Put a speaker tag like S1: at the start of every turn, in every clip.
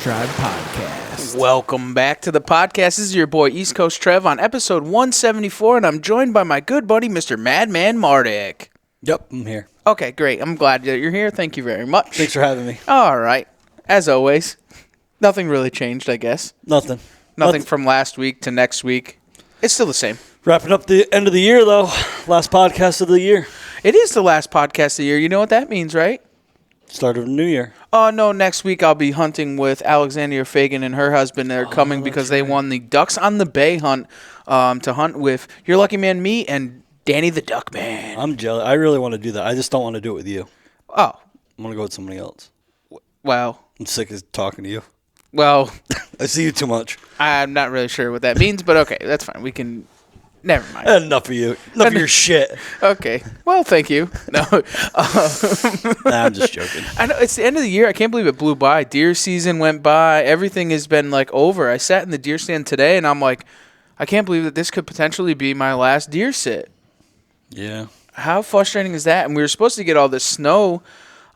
S1: Tribe Podcast.
S2: Welcome back to the podcast. This is your boy East Coast Trev on episode 174, and I'm joined by my good buddy, Mr. Madman Mardick.
S3: Yep, I'm here.
S2: Okay, great. I'm glad that you're here. Thank you very much.
S3: Thanks for having me.
S2: All right. As always, nothing really changed, I guess.
S3: Nothing
S2: From last week to next week. It's still the same.
S3: Wrapping up the end of the year, though. Last podcast of the year.
S2: It is the last podcast of the year. You know what that means, right?
S3: Start of the new year.
S2: Oh, no, next week I'll be hunting with Alexandria Fagan and her husband. They're coming because they won the Ducks on the Bay hunt to hunt with Your Lucky Man, me, and Danny the Duck Man.
S3: I'm jealous. I really want to do that. I just don't want to do it with you.
S2: Oh.
S3: I'm going to go with somebody else.
S2: Well.
S3: I'm sick of talking to you.
S2: Well.
S3: I see you too much.
S2: I'm not really sure what that means, but okay, that's fine. We can... Never mind.
S3: Enough of you. Enough of your shit.
S2: Okay. Well, thank you. No.
S3: Nah, I'm just joking.
S2: I know. It's the end of the year. I can't believe it blew by. Deer season went by. Everything has been, like, over. I sat in the deer stand today, and I'm like, I can't believe that this could potentially be my last deer sit.
S3: Yeah.
S2: How frustrating is that? And we were supposed to get all this snow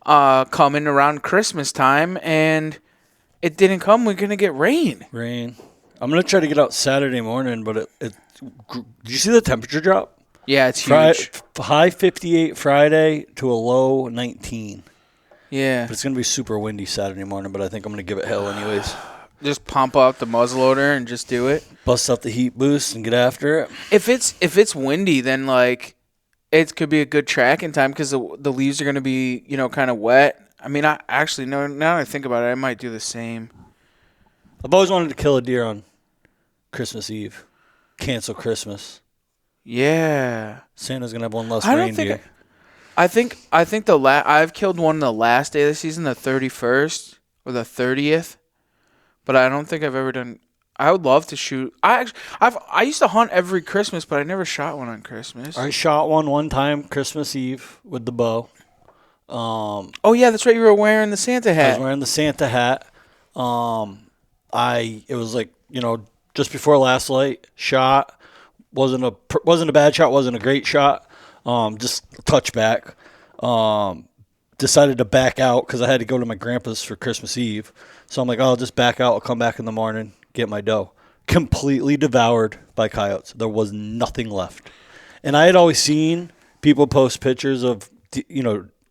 S2: coming around Christmas time, and it didn't come. We're going to get rain.
S3: I'm going to try to get out Saturday morning, but did you see the temperature drop?
S2: Yeah, it's huge.
S3: High 58 Friday to a low 19.
S2: Yeah.
S3: But it's going to be super windy Saturday morning, but I think I'm going to give it hell anyways.
S2: Just pump out the muzzleloader and just do it.
S3: Bust out the heat boost and get after it.
S2: If it's windy, then like it could be a good tracking time because the leaves are going to be, kind of wet. I mean, I actually now that I think about it, I might do the same.
S3: I've always wanted to kill a deer on Christmas Eve. Cancel Christmas.
S2: Yeah.
S3: Santa's going to have one less reindeer.
S2: I think I've killed one the last day of the season, the 31st or the 30th. But I don't think I've ever done. I would love to shoot. I used to hunt every Christmas, but I never shot one on Christmas.
S3: I shot one time Christmas Eve with the bow.
S2: Oh yeah, that's right. You were wearing the Santa hat.
S3: I was wearing the Santa hat. It was like just before last light. Shot wasn't a bad shot. Wasn't a great shot. Just a touchback. Decided to back out because I had to go to my grandpa's for Christmas Eve. So I'm like, I'll just back out. I'll come back in the morning, get my doe. Completely devoured by coyotes. There was nothing left. And I had always seen people post pictures of,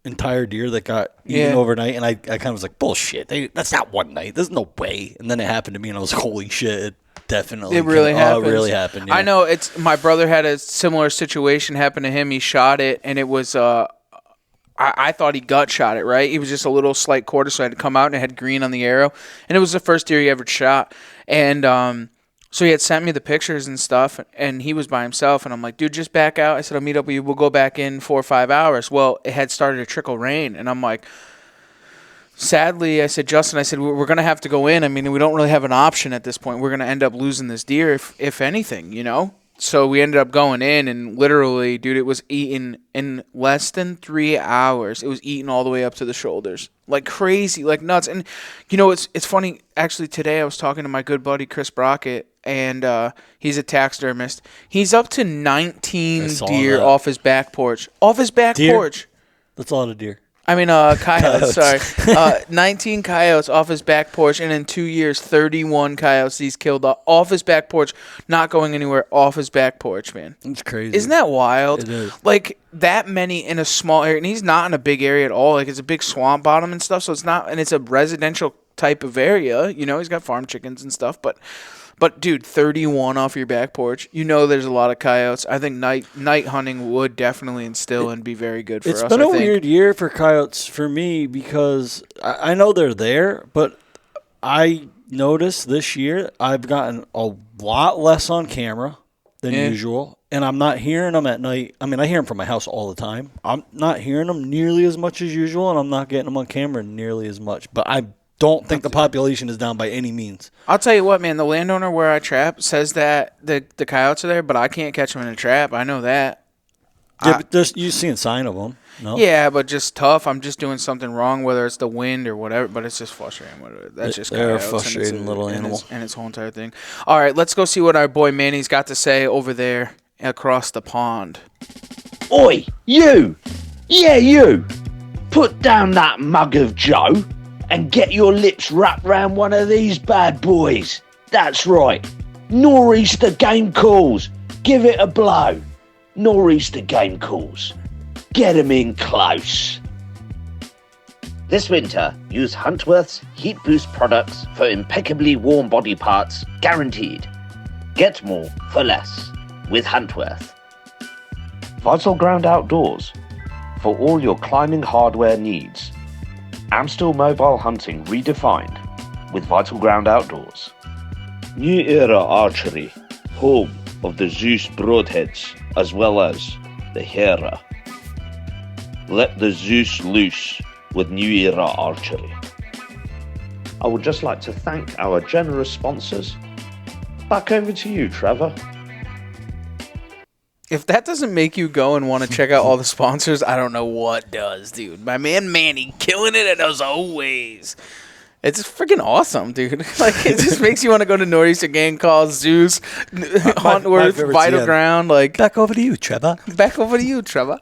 S3: entire deer that got eaten overnight. And I kind of was like, bullshit. That's not one night. There's no way. And then it happened to me and I was like, holy shit. It really happened. It really happened. Yeah.
S2: I know. My brother had a similar situation happen to him. He shot it and it was, I thought he gut shot it, right? He was just a little slight quarter, so I had to come out and it had green on the arrow. And it was the first deer he ever shot. And so he had sent me the pictures and stuff, and he was by himself. And I'm like, dude, just back out. I said, I'll meet up with you. We'll go back in 4 or 5 hours. Well, it had started to trickle rain. And I'm like, sadly, I said, Justin, we're going to have to go in. I mean, we don't really have an option at this point. We're going to end up losing this deer, if anything, So we ended up going in, and literally, dude, it was eaten in less than 3 hours. It was eaten all the way up to the shoulders. Like crazy, like nuts. And, it's funny. Actually, today I was talking to my good buddy, Chris Brockett, and he's a taxidermist. He's up to 19 deer off his back porch. Off his back porch.
S3: That's a lot of deer.
S2: I mean, coyotes, sorry. 19 coyotes off his back porch, and in 2 years, 31 coyotes he's killed off his back porch, not going anywhere, off his back porch, man.
S3: That's crazy.
S2: Isn't that wild?
S3: It is.
S2: Like, that many in a small area, and he's not in a big area at all. Like, it's a big swamp bottom and stuff, so it's not, and it's a residential type of area. He's got farm chickens and stuff, but dude, 31 off your back porch. There's a lot of coyotes. I think night hunting would definitely instill and be very good for us.
S3: It's been a weird year for coyotes for me because I know they're there, but I noticed this year I've gotten a lot less on camera than usual, and I'm not hearing them at night. I mean, I hear them from my house all the time. I'm not hearing them nearly as much as usual, and I'm not getting them on camera nearly as much, but I don't think the population is down by any means.
S2: I'll tell you what, man. The landowner where I trap says that the coyotes are there, but I can't catch them in a trap. I know that.
S3: Yeah, but you've seen a sign of them. No?
S2: Yeah, but just tough. I'm just doing something wrong, whether it's the wind or whatever, but it's just frustrating. That's just
S3: they're a
S2: coyotes,
S3: frustrating little animal.
S2: And its whole entire thing. All right, let's go see what our boy Manny's got to say over there across the pond.
S4: Oi, you! Yeah, you! Put down that mug of Joe.
S1: and get your lips wrapped round one of these bad boys. That's right. Nor'easter Game Calls. Give it a blow. Nor'easter Game Calls. Get 'em in close. This winter, use Huntworth's Heat Boost products for impeccably warm body parts, guaranteed. Get more for less with Huntworth. Vital Ground Outdoors. For all your climbing hardware needs. Amstel Mobile Hunting redefined with Vital Ground Outdoors. New Era Archery, home of the Zeus Broadheads as well as the Hera. Let the Zeus loose with New Era Archery. I would just like to thank our generous sponsors. Back over to you, Trevor.
S2: If that doesn't make you go and want to check out all the sponsors, I don't know what does, dude. My man Manny killing it as always. It's freaking awesome, dude. Like, it just makes you want to go to Nor'easter Game Calls, Zeus, Huntworth, Vital Ground. Like,
S3: Back over to you, Trevor.
S2: back over to you, Trevor.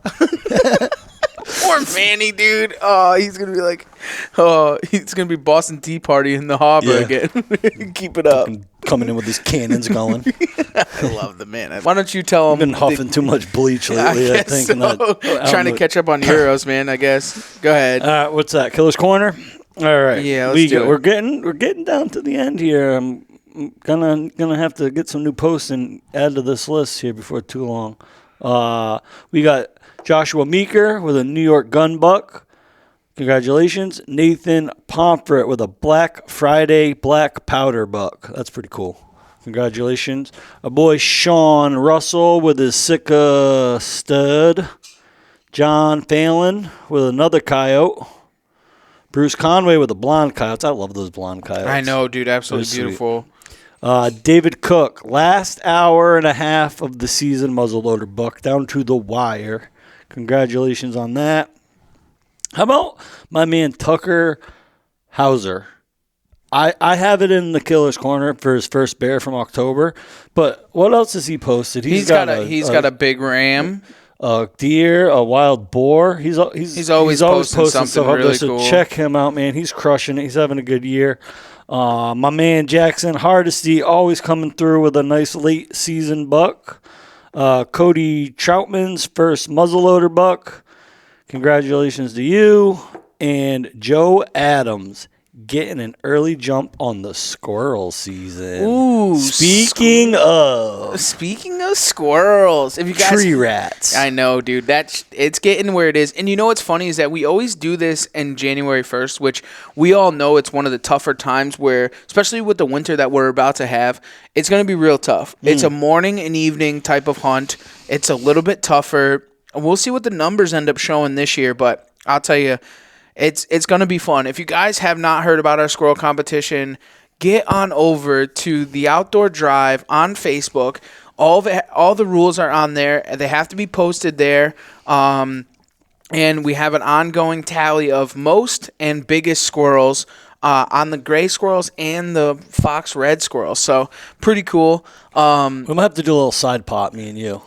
S2: Poor Manny, dude. Oh, he's gonna be like, he's gonna be Boston Tea Party in the harbor again. Keep it up.
S3: Coming in with these cannons going.
S2: I love the man. Why don't you tell him?
S3: I've been huffing too much bleach lately, I think.
S2: So. Trying to catch up on Euros, man, I guess. Go ahead.
S3: What's that? Killer's Corner? All right.
S2: Yeah, let's do it.
S3: We're getting down to the end here. I'm gonna have to get some new posts and add to this list here before too long. We got Joshua Meeker with a New York gun buck. Congratulations. Nathan Pomfret with a Black Friday black powder buck. That's pretty cool. Congratulations. Our boy Sean Russell with his Sika stud. John Phelan with another coyote. Bruce Conway with the blonde coyotes. I love those blonde coyotes.
S2: I know, dude. Absolutely
S3: Very
S2: beautiful.
S3: David Cook, last hour and a half of the season muzzleloader buck down to the wire. Congratulations on that. How about my man Tucker Hauser? I have it in the Killer's Corner for his first bear from October, but what else has he posted?
S2: He's got a big ram,
S3: a deer, a wild boar. He's always posting
S2: something really
S3: so
S2: cool.
S3: Check him out, man. He's crushing it. He's having a good year. My man Jackson Hardesty always coming through with a nice late season buck. Cody Troutman's first muzzleloader buck. Congratulations to you. And Joe Adams getting an early jump on the squirrel season.
S2: Ooh,
S3: Speaking of
S2: squirrels, if you guys
S3: tree rats.
S2: I know, dude. It's getting where it is. And you know what's funny is that we always do this in January 1st, which we all know it's one of the tougher times where, especially with the winter that we're about to have, it's going to be real tough. It's a morning and evening type of hunt. It's a little bit tougher. We'll see what the numbers end up showing this year, but I'll tell you, it's going to be fun. If you guys have not heard about our squirrel competition, get on over to the Outdoor Drive on Facebook. All the rules are on there. They have to be posted there. And we have an ongoing tally of most and biggest squirrels on the gray squirrels and the fox red squirrels. So pretty cool.
S3: We might have to do a little side pot, me and you.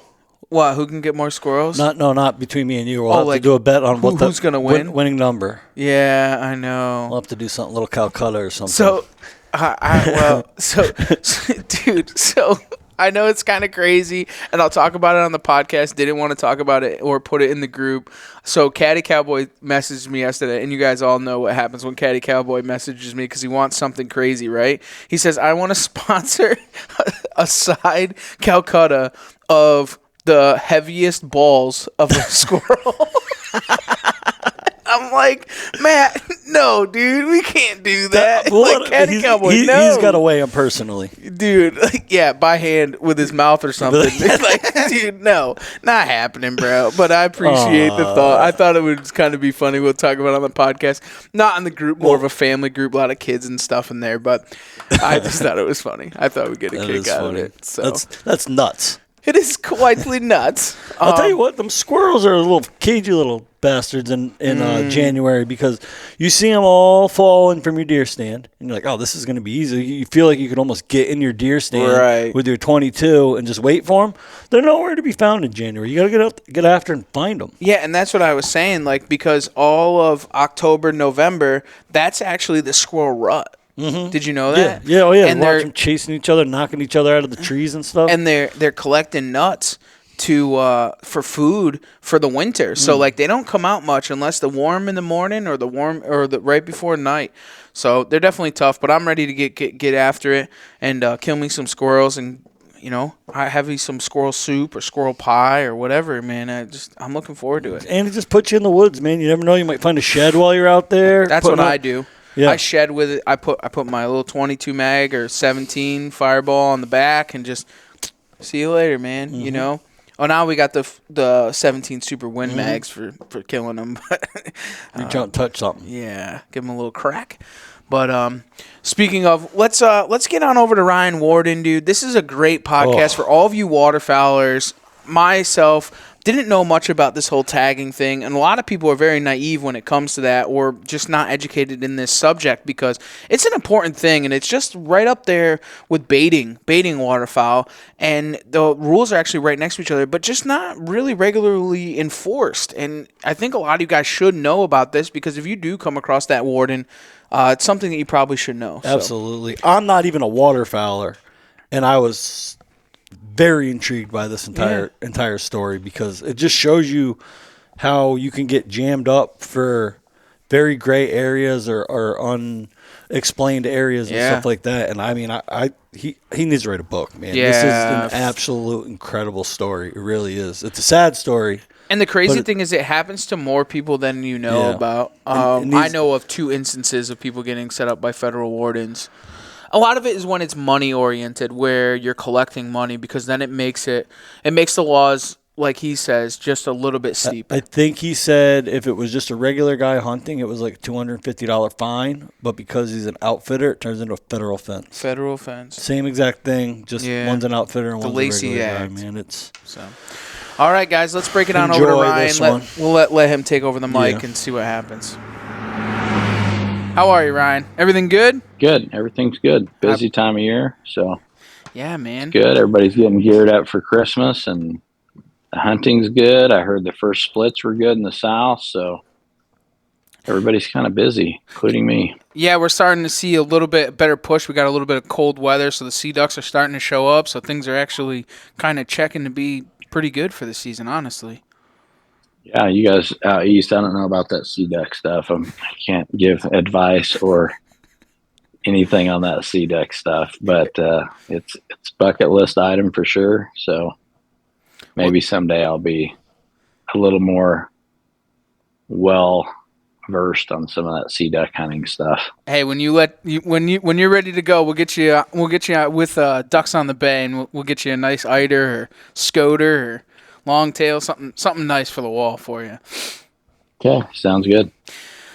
S2: What? Who can get more squirrels?
S3: Not between me and you. We'll have to do a bet on
S2: who's going to win.
S3: Winning number.
S2: Yeah, I know.
S3: We'll have to do something, a little Calcutta or something.
S2: So, dude, so I know it's kind of crazy, and I'll talk about it on the podcast. Didn't want to talk about it or put it in the group. So Caddy Cowboy messaged me yesterday, and you guys all know what happens when Caddy Cowboy messages me because he wants something crazy, right? He says, I want to sponsor a side Calcutta of the heaviest balls of a squirrel. I'm like, Matt, no, dude, we can't do that. Like, Caddy Cowboy, no.
S3: He's got to weigh him personally.
S2: Dude, yeah, by hand with his mouth or something. Like, dude, no, not happening, bro. But I appreciate the thought. I thought it would kind of be funny. We'll talk about it on the podcast. Not in the group, more of a family group, a lot of kids and stuff in there. But I just thought it was funny. I thought we'd get a kick out of it. So
S3: That's nuts.
S2: It is quietly nuts.
S3: I'll tell you what, them squirrels are little cagey little bastards in January, because you see them all falling from your deer stand, and you're like, oh, this is going to be easy. You feel like you can almost get in your deer stand with your 22 and just wait for them. They're nowhere to be found in January. You got to get after and find them.
S2: Yeah, and that's what I was saying, like, because all of October, November, that's actually the squirrel rut. Mm-hmm. Did you know that?
S3: Yeah, oh yeah. And watch them chasing each other, knocking each other out of the trees and stuff.
S2: And they're collecting nuts for food for the winter. So like they don't come out much unless the warm in the morning or the right before night. So they're definitely tough. But I'm ready to get after it and kill me some squirrels and I have me some squirrel soup or squirrel pie or whatever, man. I'm looking forward to it.
S3: And it just puts you in the woods, man. You never know, you might find a shed while you're out there.
S2: That's what I do. Yeah. I shed with it. I put my little 22 mag or 17 fireball on the back and just see you later, man. Mm-hmm. Oh, now we got the 17 super wind mags for killing them.
S3: Reach out and touch something.
S2: Yeah, give them a little crack. But speaking of, let's get on over to Ryan Warden, dude. This is a great podcast for all of you waterfowlers. Myself didn't know much about this whole tagging thing, and a lot of people are very naive when it comes to that, or just not educated in this subject, because it's an important thing, and it's just right up there with baiting waterfowl, and the rules are actually right next to each other, but just not really regularly enforced. And I think a lot of you guys should know about this, because if you do come across that warden, it's something that you probably should know.
S3: Absolutely. So. I'm not even a waterfowler, and I was very intrigued by this entire story, because it just shows you how you can get jammed up for very gray areas or unexplained areas and stuff like that. And I mean, he needs to write a book, man.
S2: Yeah.
S3: This is an absolute incredible story. It really is. It's a sad story.
S2: And the crazy thing is, it happens to more people than you know about. I know of 2 instances of people getting set up by federal wardens. A lot of it is when it's money oriented, where you're collecting money, because then it makes the laws, like he says, just a little bit steep.
S3: I think he said if it was just a regular guy hunting, it was like a $250 fine, but because he's an outfitter, it turns into a federal offense.
S2: Federal offense.
S3: Same exact thing, just one's an outfitter and one's a regular guy, man.
S2: All right, guys, let's break it on over to Ryan. We'll let him take over the mic and see what happens. How are you, Ryan? Everything good?
S4: Good. Everything's good. Busy time of year, so
S2: yeah, man.
S4: Good. Everybody's getting geared up for Christmas, and the hunting's good. I heard the first splits were good in the south, so everybody's kind of busy, including me.
S2: Yeah, we're starting to see a little bit better push. We got a little bit of cold weather, so the sea ducks are starting to show up, so things are actually kind of checking to be pretty good for the season, honestly.
S4: Yeah, you guys out east, I don't know about that sea duck stuff. I can't give advice or anything on that sea duck stuff, but it's bucket list item for sure. So maybe someday I'll be a little more well versed on some of that sea duck hunting stuff.
S2: Hey, when you're ready to go, we'll get you out with ducks on the bay, and we'll get you a nice eider or scoter or long tail, something nice for the wall for you.
S4: Okay, sounds good.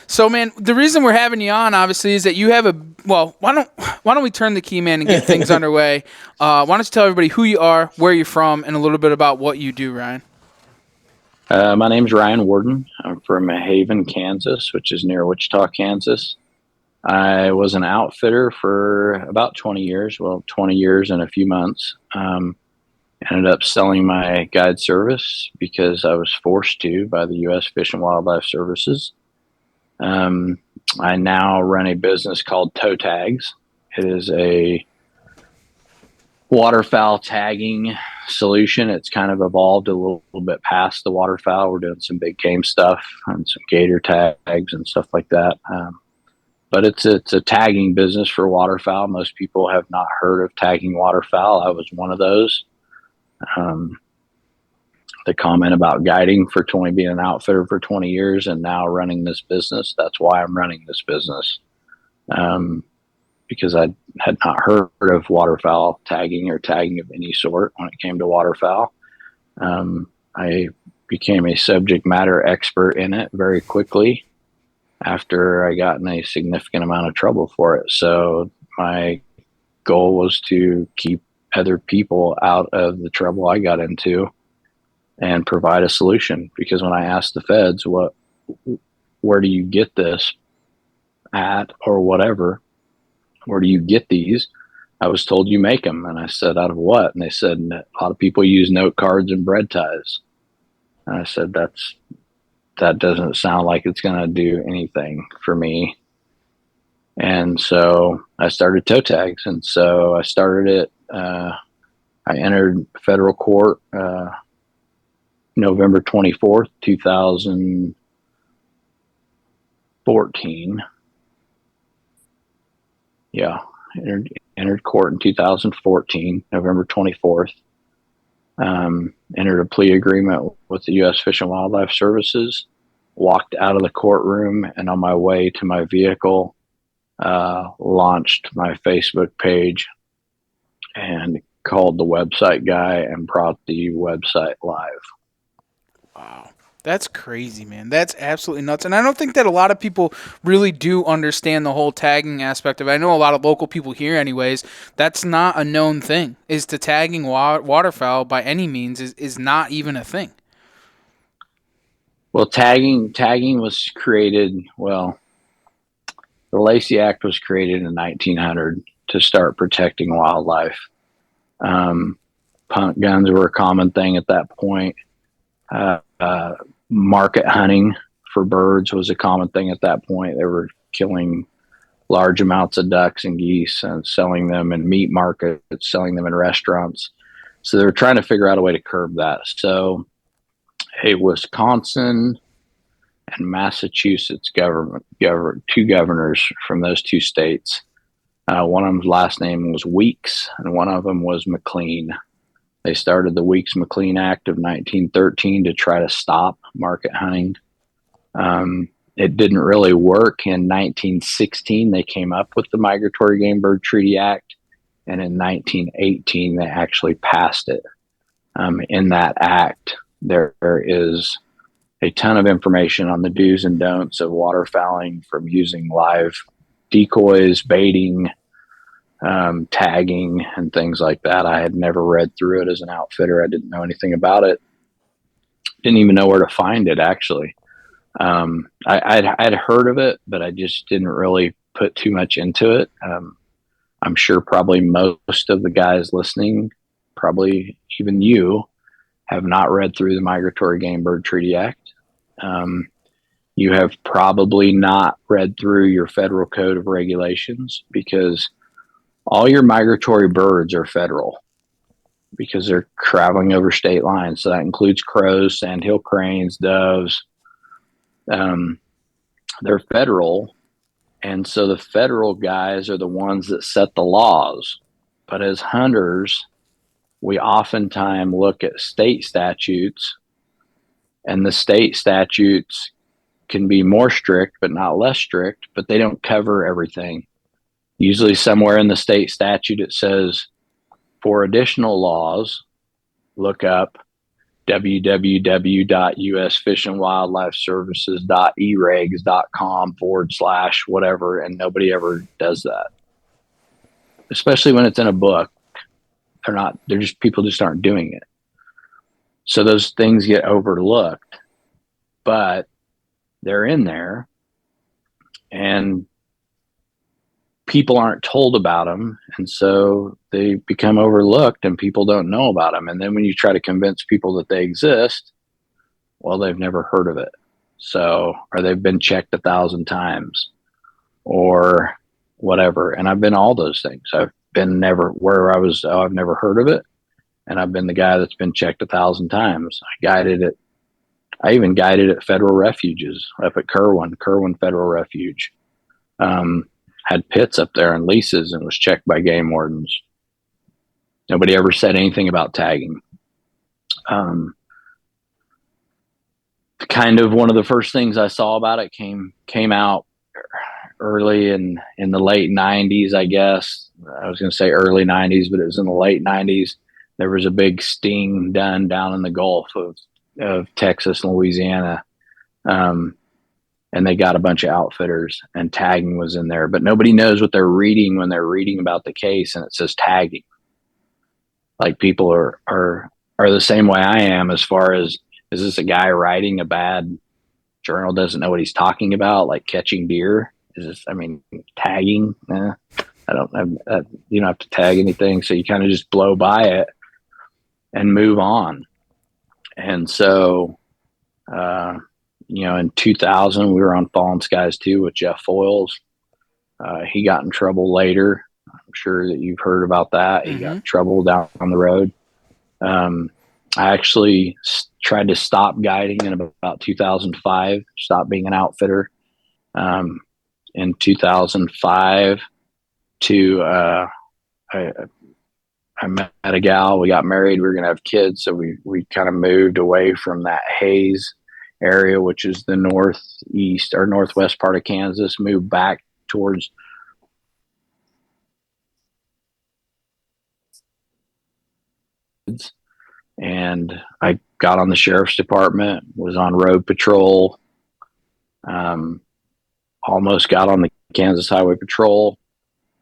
S2: So, man, the reason we're having you on, obviously, is that you have why don't we turn the key, man, and get things underway? Why don't you tell everybody who you are, where you're from, and a little bit about what you do, Ryan?
S4: My name's Ryan Warden. I'm from Haven, Kansas, which is near Wichita, Kansas. I was an outfitter for about 20 years, 20 years and a few months. Ended up selling my guide service because I was forced to by the U.S. Fish and Wildlife Services. I now run a business called Toe Tags. It is a waterfowl tagging solution. It's kind of evolved a little bit past the waterfowl. We're doing some big game stuff and some gator tags and stuff like that. But it's a tagging business for waterfowl. Most people have not heard of tagging waterfowl. I was one of those. The comment about guiding for being an outfitter for 20 years and now running this business. That's why I'm running this business. Because I had not heard of waterfowl tagging or tagging of any sort when it came to waterfowl. I became a subject matter expert in it very quickly after I got in a significant amount of trouble for it. So my goal was to keep other people out of the trouble I got into and provide a solution. Because when I asked the feds, where do you get this at, or whatever, where do you get these? I was told you make them. And I said, out of what? And they said, a lot of people use note cards and bread ties. And I said, that doesn't sound like it's going to do anything for me. And so I started toe tags. And so I started it. I entered federal court November 24th, 2014. Yeah, entered court in 2014, November 24th. Entered a plea agreement with the U.S. Fish and Wildlife Services, walked out of the courtroom, and on my way to my vehicle, launched my Facebook page and called the website guy and brought the website live.
S2: Wow. That's crazy, man. That's absolutely nuts. And I don't think that a lot of people really do understand the whole tagging aspect of it. I know a lot of local people here anyways. That's not a known thing. Is to tagging waterfowl by any means is not even a thing.
S4: Well, tagging was created, the Lacey Act was created in 1900 to start protecting wildlife. Punt guns were a common thing at that point. Market hunting for birds was a common thing at that point. They were killing large amounts of ducks and geese and selling them in meat markets, selling them in restaurants. So they were trying to figure out a way to curb that. So Wisconsin and Massachusetts two governors from those two states. One of them's last name was Weeks, and one of them was McLean. They started the Weeks-McLean Act of 1913 to try to stop market hunting. It didn't really work. In 1916, they came up with the Migratory Game Bird Treaty Act, and in 1918, they actually passed it. In that act, there is a ton of information on the do's and don'ts of waterfowling, from using live decoys, baiting, tagging, and things like that. I had never read through it as an outfitter. I didn't know anything about it. Didn't even know where to find it, actually. I'd heard of it, but I just didn't really put too much into it. I'm sure probably most of the guys listening, probably even you, have not read through the Migratory Game Bird Treaty Act. You have probably not read through your federal code of regulations, because all your migratory birds are federal, because they're traveling over state lines. So that includes crows, sandhill cranes, doves. They're federal. And so the federal guys are the ones that set the laws. But as hunters, we oftentimes look at state statutes, and the state statutes can be more strict, but not less strict, but they don't cover everything. Usually somewhere in the state statute, it says, for additional laws, look up www.usfishandwildlifeservices.eregs.com/whatever, and nobody ever does that. Especially when it's in a book. People just aren't doing it. So those things get overlooked, but they're in there, and people aren't told about them, and so they become overlooked, and people don't know about them. And then when you try to convince people that they exist, well, they've never heard of it. So, or they've been checked 1,000 times or whatever. And I've been all those things. I've been I've never heard of it. And I've been the guy that's been checked 1,000 times. I even guided at federal refuges up at Kerwin Federal Refuge. Had pits up there and leases, and was checked by game wardens. Nobody ever said anything about tagging. Kind of one of the first things I saw about it came out early in the late 90s, I guess. I was going to say early 90s, but it was in the late 90s. There was a big sting done down in the Gulf of Texas and Louisiana. And they got a bunch of outfitters, and tagging was in there, but nobody knows what they're reading when they're reading about the case, and it says tagging. like people are the same way I am as far as, is this a guy writing a bad journal, doesn't know what he's talking about, like catching deer? Is this, I mean, tagging? I don't have, you don't have to tag anything. So you kind of just blow by it and move on. And so, in 2000, we were on Fallen Skies 2 with Jeff Foyles. He got in trouble later. I'm sure that you've heard about that. He got in trouble down on the road. I actually tried to stop guiding in about 2005, stop being an outfitter. In 2005 I met a gal, we got married, we were going to have kids. So we kind of moved away from that Hayes area, which is the northeast or northwest part of Kansas, moved back towards and I got on the sheriff's department, was on road patrol, almost got on the Kansas Highway Patrol,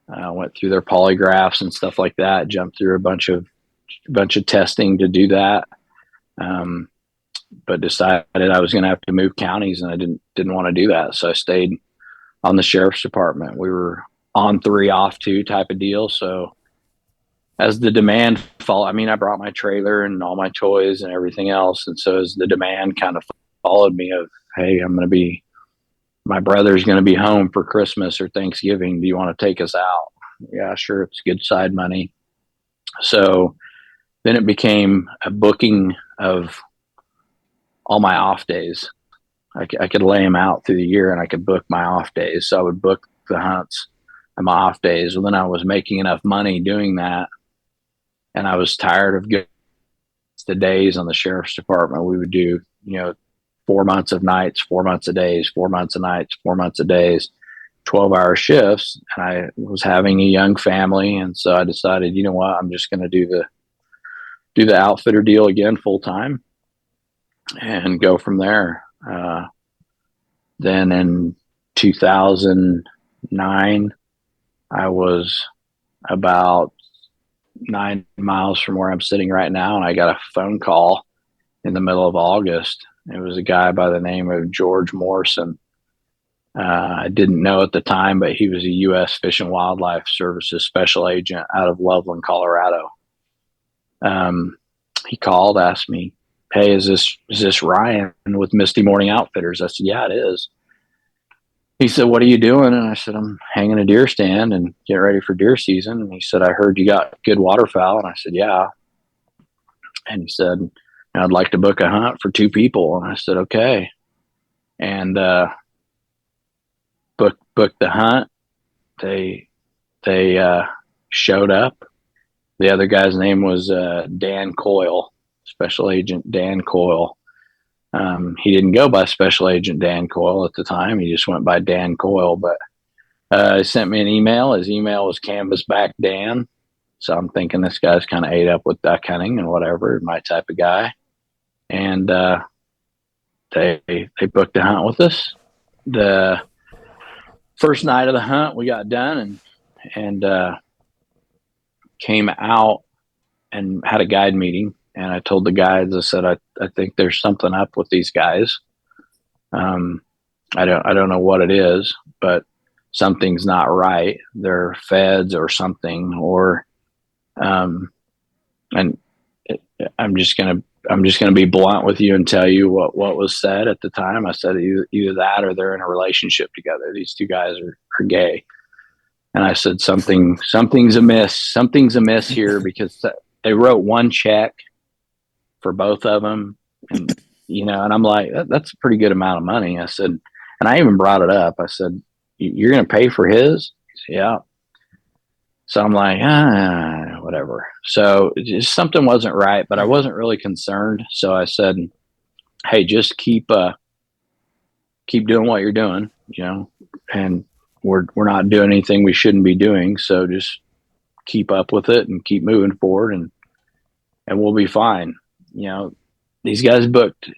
S4: went through their polygraphs and stuff like that, jumped through a bunch of testing to do that. But decided I was going to have to move counties, and I didn't want to do that. So I stayed on the sheriff's department. We were on 3 off 2 type of deal. So as the demand followed, I mean, I brought my trailer and all my toys and everything else. And so as the demand kind of followed me of, hey, my brother's going to be home for Christmas or Thanksgiving. Do you want to take us out? Yeah, sure. It's good side money. So then it became a booking of all my off days. I could lay them out through the year, and I could book my off days. So I would book the hunts on my off days. Well, then I was making enough money doing that, and I was tired of the days on the sheriff's department. We would do, 4 months of nights, 4 months of days, 4 months of nights, 4 months of days, 12-hour shifts. And I was having a young family, and so I decided, you know what, I'm just going to do the outfitter deal again full time and go from there. Then in 2009, I was about 9 miles from where I'm sitting right now, and I got a phone call in the middle of August. It was a guy by the name of George Morrison. I didn't know at the time, but he was a U.S. Fish and Wildlife Services special agent out of Loveland, Colorado. He called, asked me, hey, is this Ryan with Misty Morning Outfitters? I said, yeah, it is. He said, what are you doing? And I said, I'm hanging a deer stand and getting ready for deer season. And he said, I heard you got good waterfowl. And I said, yeah. And he said, I'd like to book a hunt for 2 people. And I said, okay. And booked the hunt. They showed up. The other guy's name was Dan Coyle, Special Agent Dan Coyle. He didn't go by Special Agent Dan Coyle at the time. He just went by Dan Coyle. But he sent me an email. His email was Canvasback Dan. So I'm thinking this guy's kind of ate up with duck hunting and whatever, my type of guy. And they booked a hunt with us. The first night of the hunt, we got done and came out and had a guide meeting. And I told the guides, I said, I think there's something up with these guys. I don't know what it is, but something's not right. They're feds or something, or and I'm just gonna be blunt with you and tell you what was said at the time. I said either that or they're in a relationship together. These 2 guys are gay. And I said something's amiss. Something's amiss here, because they wrote 1 check for both of them, and and I'm like, that's a pretty good amount of money. I said, and I even brought it up. I said, you're going to pay for his? He said, yeah. So I'm like, whatever. So just something wasn't right, but I wasn't really concerned. So I said, hey, just keep doing what you're doing, and we're not doing anything we shouldn't be doing. So just keep up with it and keep moving forward, and we'll be fine. These guys booked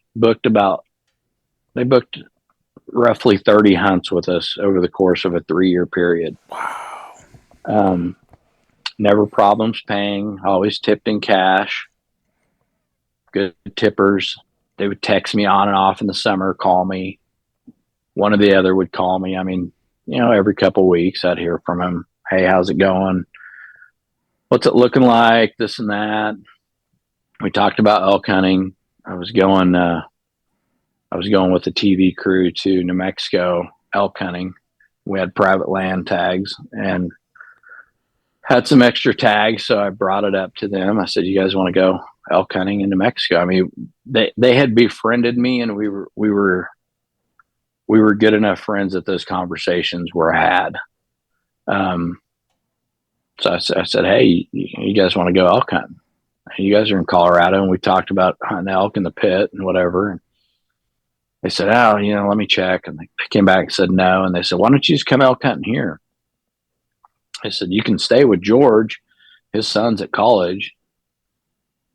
S4: roughly 30 hunts with us over the course of a 3-year period.
S2: Wow.
S4: Never problems paying. Always tipped in cash. Good tippers. They would text me on and off in the summer, call me. One or the other would call me. I mean, every couple of weeks I'd hear from him. Hey, how's it going? What's it looking like? This and that. We talked about elk hunting. I was going with the TV crew to New Mexico elk hunting. We had private land tags and had some extra tags, so I brought it up to them. I said, "You guys want to go elk hunting in New Mexico?" I mean, they had befriended me, and we were good enough friends that those conversations were had. So I said, "Hey, you guys want to go elk hunting? You guys are in Colorado," and we talked about hunting elk in the pit and whatever. And they said, "Oh, let me check." And they came back and said no. And they said, "Why don't you just come elk hunting here?" I said, "You can stay with George. His son's at college."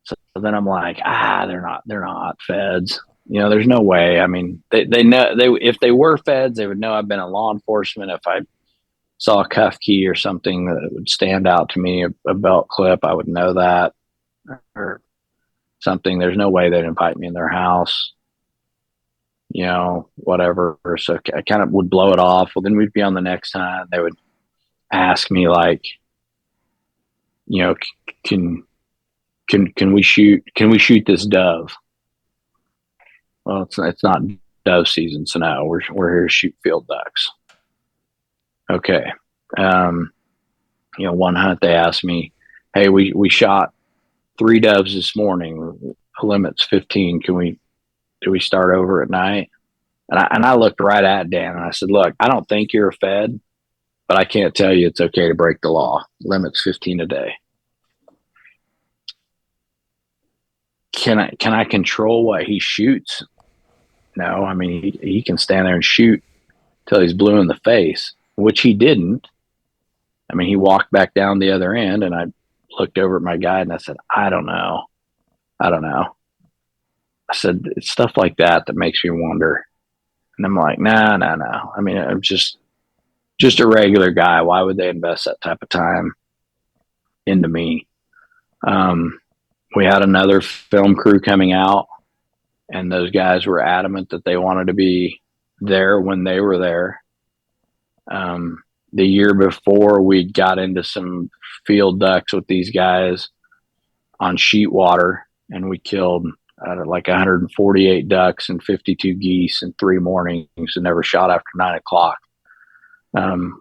S4: So then I'm like, they're not feds. There's no way. I mean, they know if they were feds, they would know I've been in law enforcement. If I saw a cuff key or something that would stand out to me, a belt clip, I would know that, or something. There's no way they'd invite me in their house, whatever. So I kind of would blow it off. Well, then we'd be on the next time. They would ask me like, can we shoot this dove? Well, it's not dove season, so no, we're here to shoot field ducks. Okay. One hunt they asked me, "Hey, we shot 3 doves this morning. The limit's 15. Do we start over at night?" And I looked right at Dan and I said, "Look, I don't think you're a fed, but I can't tell you it's okay to break the law. Limit's 15 a day. Can I control what he shoots? No. I mean, he can stand there and shoot till he's blue in the face," which he didn't. I mean, he walked back down the other end, and I looked over at my guide and I said, I don't know. I said, it's stuff like that makes me wonder. And I'm like, no. I mean, I'm just a regular guy. Why would they invest that type of time into me? We had another film crew coming out, and those guys were adamant that they wanted to be there when they were there. The year before, we got into some field ducks with these guys on sheet water, and we killed like 148 ducks and 52 geese in 3 mornings and never shot after 9 o'clock.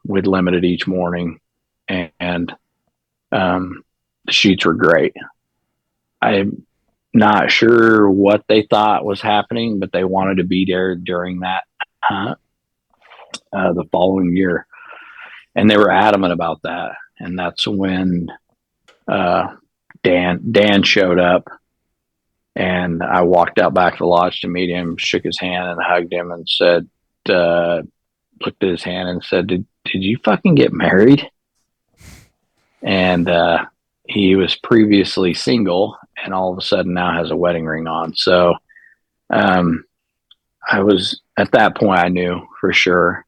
S4: We'd limited each morning, and the shoots were great. I'm not sure what they thought was happening, but they wanted to be there during that hunt the following year. And they were adamant about that. And that's when Dan showed up, and I walked out back to the lodge to meet him, shook his hand and hugged him and said, looked at his hand and said, did you fucking get married? And he was previously single and all of a sudden now has a wedding ring on. So I was, at that point, I knew for sure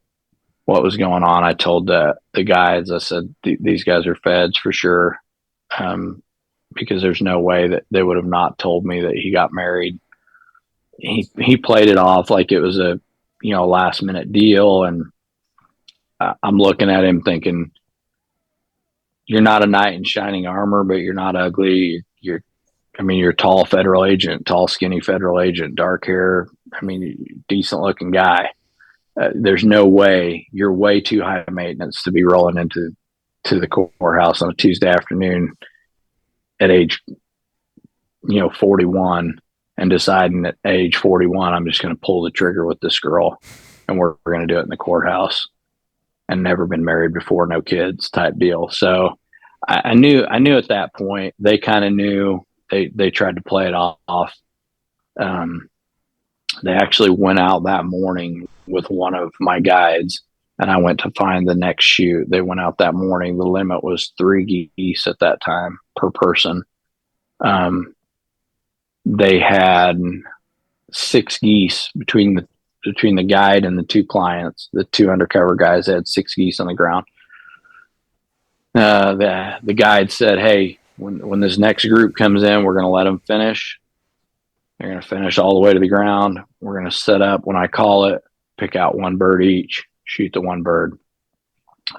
S4: what was going on. I told the guys, I said, these guys are feds for sure. Because there's no way that they would have not told me that he got married. He played it off like it was a, last minute deal. And I'm looking at him thinking, you're not a knight in shining armor, but you're not ugly. You're a tall federal agent, tall, skinny federal agent, dark hair. Decent looking guy. There's no way, you're way too high maintenance to be rolling into the courthouse on a Tuesday afternoon at age, 41 and deciding at age 41, I'm just going to pull the trigger with this girl and we're going to do it in the courthouse, and never been married before, no kids type deal. So I knew at that point, they kind of knew. They tried to play it off. They actually went out that morning with one of my guides, and I went to find the next shoot. They went out that morning. The limit was 3 geese at that time per person. They had 6 geese between the guide and the 2 clients. The 2 undercover guys had 6 geese on the ground. the guide said, "Hey, when this next group comes in, we're going to let them finish. They're going to finish all the way to the ground. We're going to set up when I call it, pick out one bird each, shoot the one bird.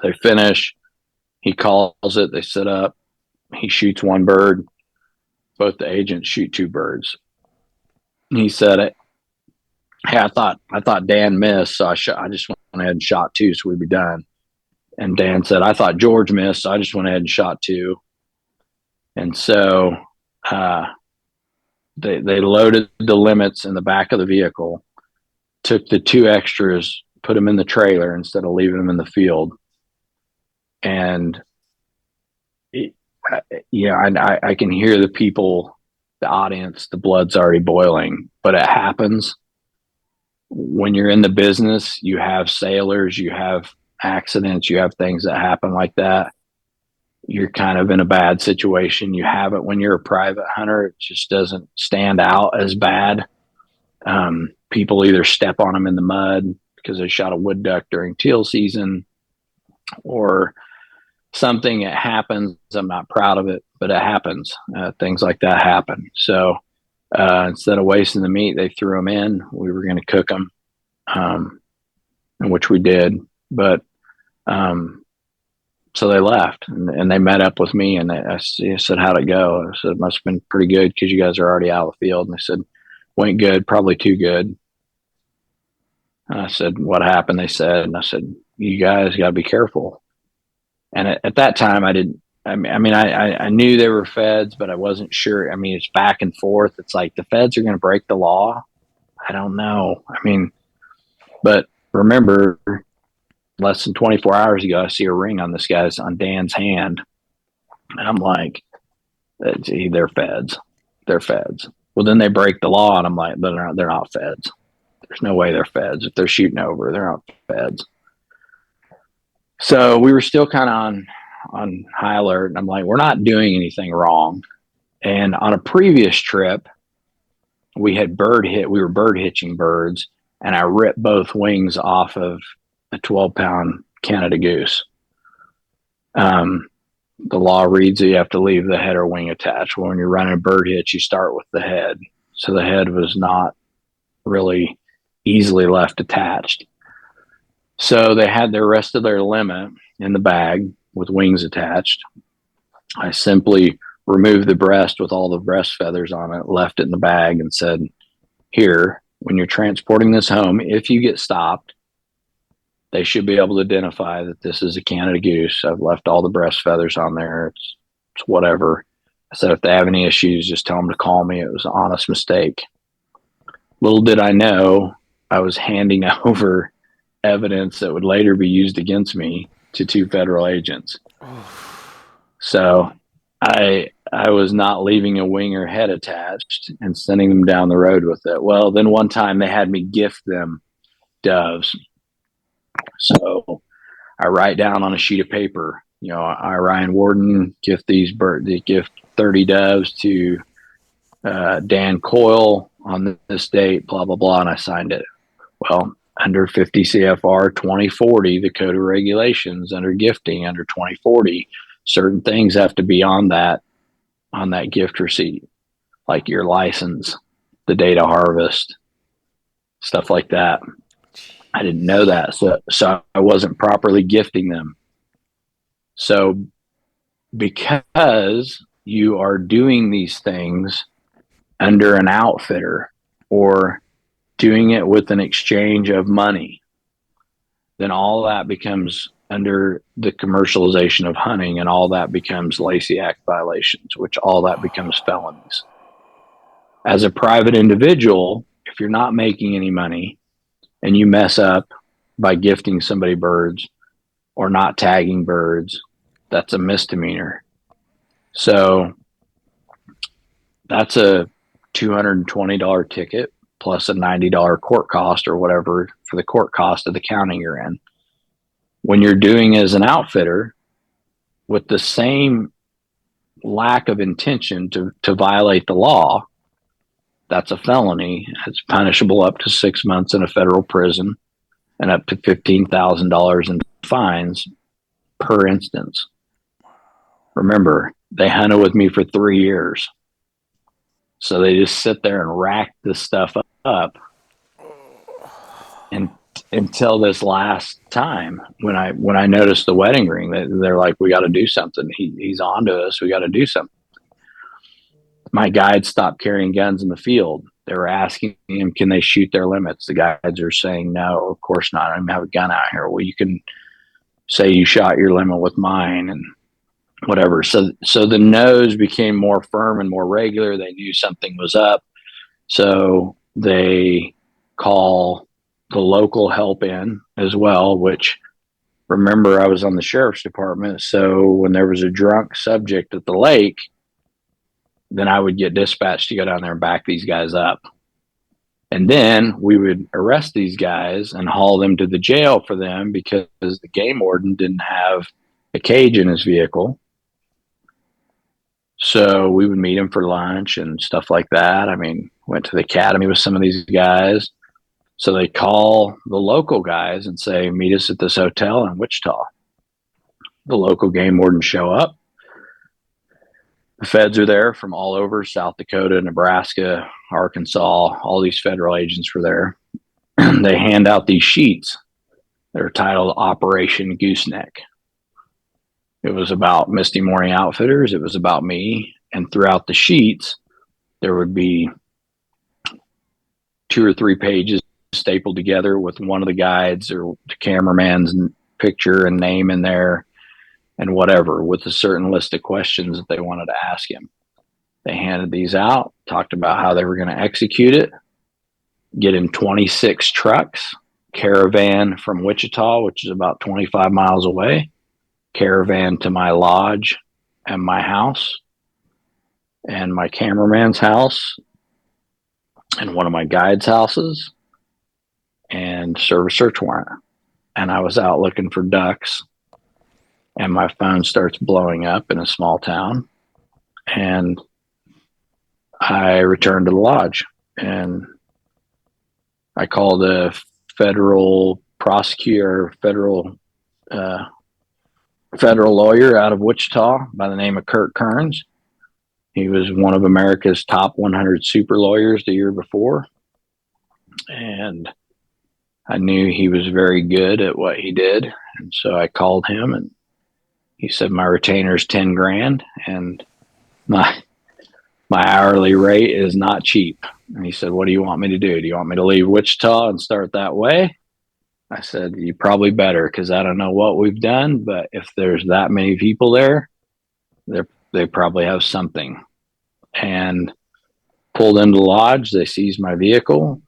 S4: They finish. He calls it. They set up. He shoots one bird. Both the agents shoot two birds. He said, "Hey, I thought Dan missed, so I just went ahead and shot two, so we'd be done." And Dan said, "I thought George missed, so I just went ahead and shot two." And so they loaded the limits in the back of the vehicle, took the two extras, put them in the trailer instead of leaving them in the field. And I can hear the people, the audience, the blood's already boiling, but it happens. When you're in the business, you have sailors, you have accidents, you have things that happen like that. You're kind of in a bad situation. You have it when you're a private hunter. It just doesn't stand out as bad. People either step on them in the mud because they shot a wood duck during teal season, or something. It happens. I'm not proud of it, but it happens. Things like that happen. So instead of wasting the meat, they threw them in. We were going to cook them, which we did. But so they left, and they met up with me, and I said, "How'd it go?" I said, "It must have been pretty good because you guys are already out of the field." And they said, "Went good, probably too good." And I said, "What happened?" They said, and I said, "You guys got to be careful." And at that time, I knew they were feds, but I wasn't sure. I mean, it's back and forth. It's like the feds are going to break the law. I don't know. But remember, less than 24 hours ago, I see a ring on on Dan's hand. And I'm like, they're feds. They're feds. Well, then they break the law, and I'm like, they're not feds. There's no way they're feds. If they're shooting over, they're not feds. So we were still kind of on high alert, and I'm like, we're not doing anything wrong. And on a previous trip, we were bird hitching birds, and I ripped both wings off of a 12-pound Canada goose. The law reads that you have to leave the head or wing attached. Well, when you're running a bird hitch, you start with the head. So the head was not really easily left attached. So they had the rest of their limit in the bag with wings attached. I simply removed the breast with all the breast feathers on it, left it in the bag, and said, "Here, when you're transporting this home, if you get stopped, they should be able to identify that this is a Canada goose. I've left all the breast feathers on there. It's whatever." I said, "If they have any issues, just tell them to call me. It was an honest mistake." Little did I know, I was handing over evidence that would later be used against me to two federal agents. So I was not leaving a wing or head attached and sending them down the road with it. Well, then one time they had me gift them doves. So I write down on a sheet of paper, I, Ryan Warden, gift 30 doves to Dan Coyle on this date, blah, blah, blah. And I signed it. Well, under 50 CFR 2040, the code of regulations under gifting under 2040, certain things have to be on that gift receipt, like your license, the date of harvest, stuff like that. I didn't know that. So I wasn't properly gifting them. So because you are doing these things under an outfitter or doing it with an exchange of money, then all that becomes under the commercialization of hunting, and all that becomes Lacey Act violations, which all that becomes felonies. As a private individual, if you're not making any money and you mess up by gifting somebody birds or not tagging birds, that's a misdemeanor. So that's a $220 ticket plus a $90 court cost or whatever for the court cost of the county you're in. When you're doing as an outfitter with the same lack of intention to violate the law, that's a felony. It's punishable up to 6 months in a federal prison and up to $15,000 in fines per instance. Remember, they hunted with me for 3 years. So they just sit there and rack this stuff up. And until this last time, when I noticed the wedding ring, they're like, we got to do something. He's on to us. We got to do something. My guides stopped carrying guns in the field. They were asking him, can they shoot their limits? The guides are saying, no, of course not. I don't even have a gun out here. Well, you can say you shot your limit with mine and whatever. So the no's became more firm and more regular. They knew something was up. So they call the local help in as well, which, remember, I was on the sheriff's department. So when there was a drunk subject at the lake, then I would get dispatched to go down there and back these guys up. And then we would arrest these guys and haul them to the jail for them because the game warden didn't have a cage in his vehicle. So we would meet him for lunch and stuff like that. I mean, went to the academy with some of these guys. So they call the local guys and say, meet us at this hotel in Wichita. The local game wardens show up. The feds are there from all over South Dakota, Nebraska, Arkansas. All these federal agents were there. They hand out these sheets. They're titled Operation Gooseneck. It was about Misty Morning Outfitters. It was about me. And throughout the sheets, there would be 2 or 3 pages stapled together with one of the guides or the cameraman's picture and name in there and whatever, with a certain list of questions that they wanted to ask him. They handed these out, talked about how they were going to execute it, get him 26 trucks, caravan from Wichita, which is about 25 miles away, caravan to my lodge and my house and my cameraman's house and one of my guides' houses, and serve a search warrant. And I was out looking for ducks, and my phone starts blowing up in a small town. And I returned to the lodge, and I called a federal prosecutor, federal lawyer out of Wichita by the name of Kurt Kearns. He was one of America's top 100 super lawyers the year before. And I knew he was very good at what he did. And so I called him, and he said, my retainer's 10 grand and my hourly rate is not cheap. And he said, what do you want me to do? Do you want me to leave Wichita and start that way? I said, you probably better, because I don't know what we've done, but if there's that many people there, they probably have something. And pulled into the lodge. They seized my vehicle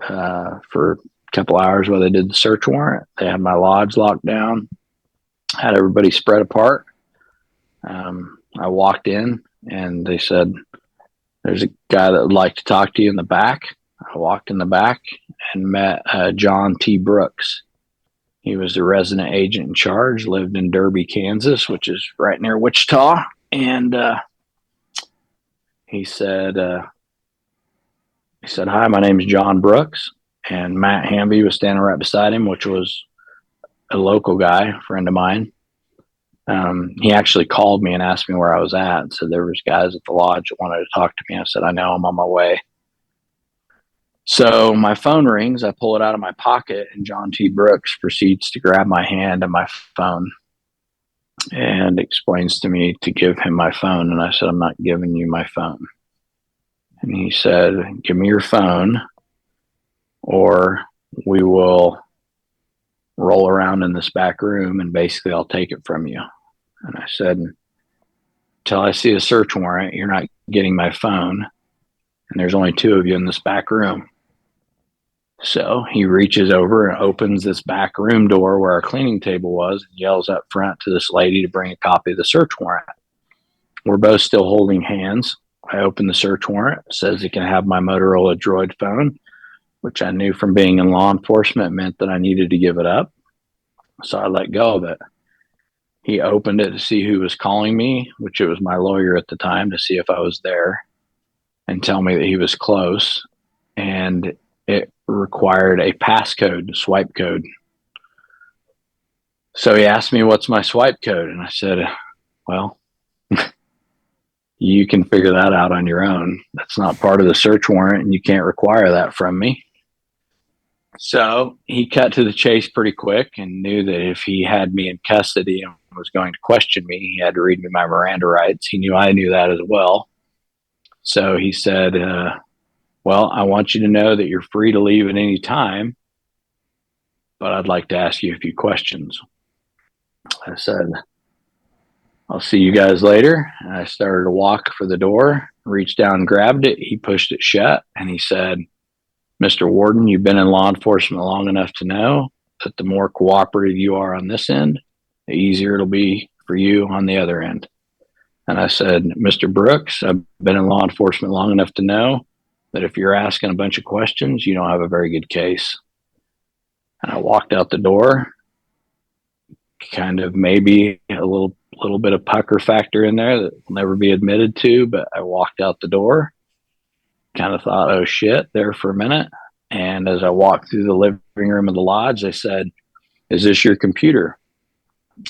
S4: for a couple hours while they did the search warrant. They had my lodge locked down, had everybody spread apart. I walked in, and they said, there's a guy that would like to talk to you in the back. I walked in the back and met John T. Brooks. He was the resident agent in charge, lived in Derby, Kansas, which is right near Wichita. And he said, hi, my name is John Brooks. And Matt Hamby was standing right beside him, which was a local guy, a friend of mine. He actually called me and asked me where I was at. So there was guys at the lodge that wanted to talk to me. I said, I know, I'm on my way. So my phone rings. I pull it out of my pocket, and John T. Brooks proceeds to grab my hand and my phone and explains to me to give him my phone. And I said, I'm not giving you my phone. And he said, give me your phone, or we will roll around in this back room and basically I'll take it from you. And I said, until I see a search warrant, you're not getting my phone. And there's only 2 of you in this back room. So he reaches over and opens this back room door where our cleaning table was and yells up front to this lady to bring a copy of the search warrant. We're both still holding hands. I open the search warrant. It says it can have my Motorola Droid phone, which I knew from being in law enforcement meant that I needed to give it up. So I let go of it. He opened it to see who was calling me, which it was my lawyer at the time, to see if I was there and tell me that he was close. And it required a passcode, swipe code. So he asked me, what's my swipe code? And I said, well, You can figure that out on your own. That's not part of the search warrant, and you can't require that from me. So he cut to the chase pretty quick and knew that if he had me in custody and was going to question me, he had to read me my Miranda rights. He knew I knew that as well. So he said, well, I want you to know that you're free to leave at any time, but I'd like to ask you a few questions. I said, I'll see you guys later. And I started to walk for the door, reached down and grabbed it. He pushed it shut and he said, Mr. Warden, you've been in law enforcement long enough to know that the more cooperative you are on this end, the easier it'll be for you on the other end. And I said, Mr. Brooks, I've been in law enforcement long enough to know that if you're asking a bunch of questions, you don't have a very good case. And I walked out the door, kind of maybe a little bit of pucker factor in there that will never be admitted to, but I walked out the door, kind of thought, oh shit, there for a minute. And as I walked through the living room of the lodge, they said, is this your computer?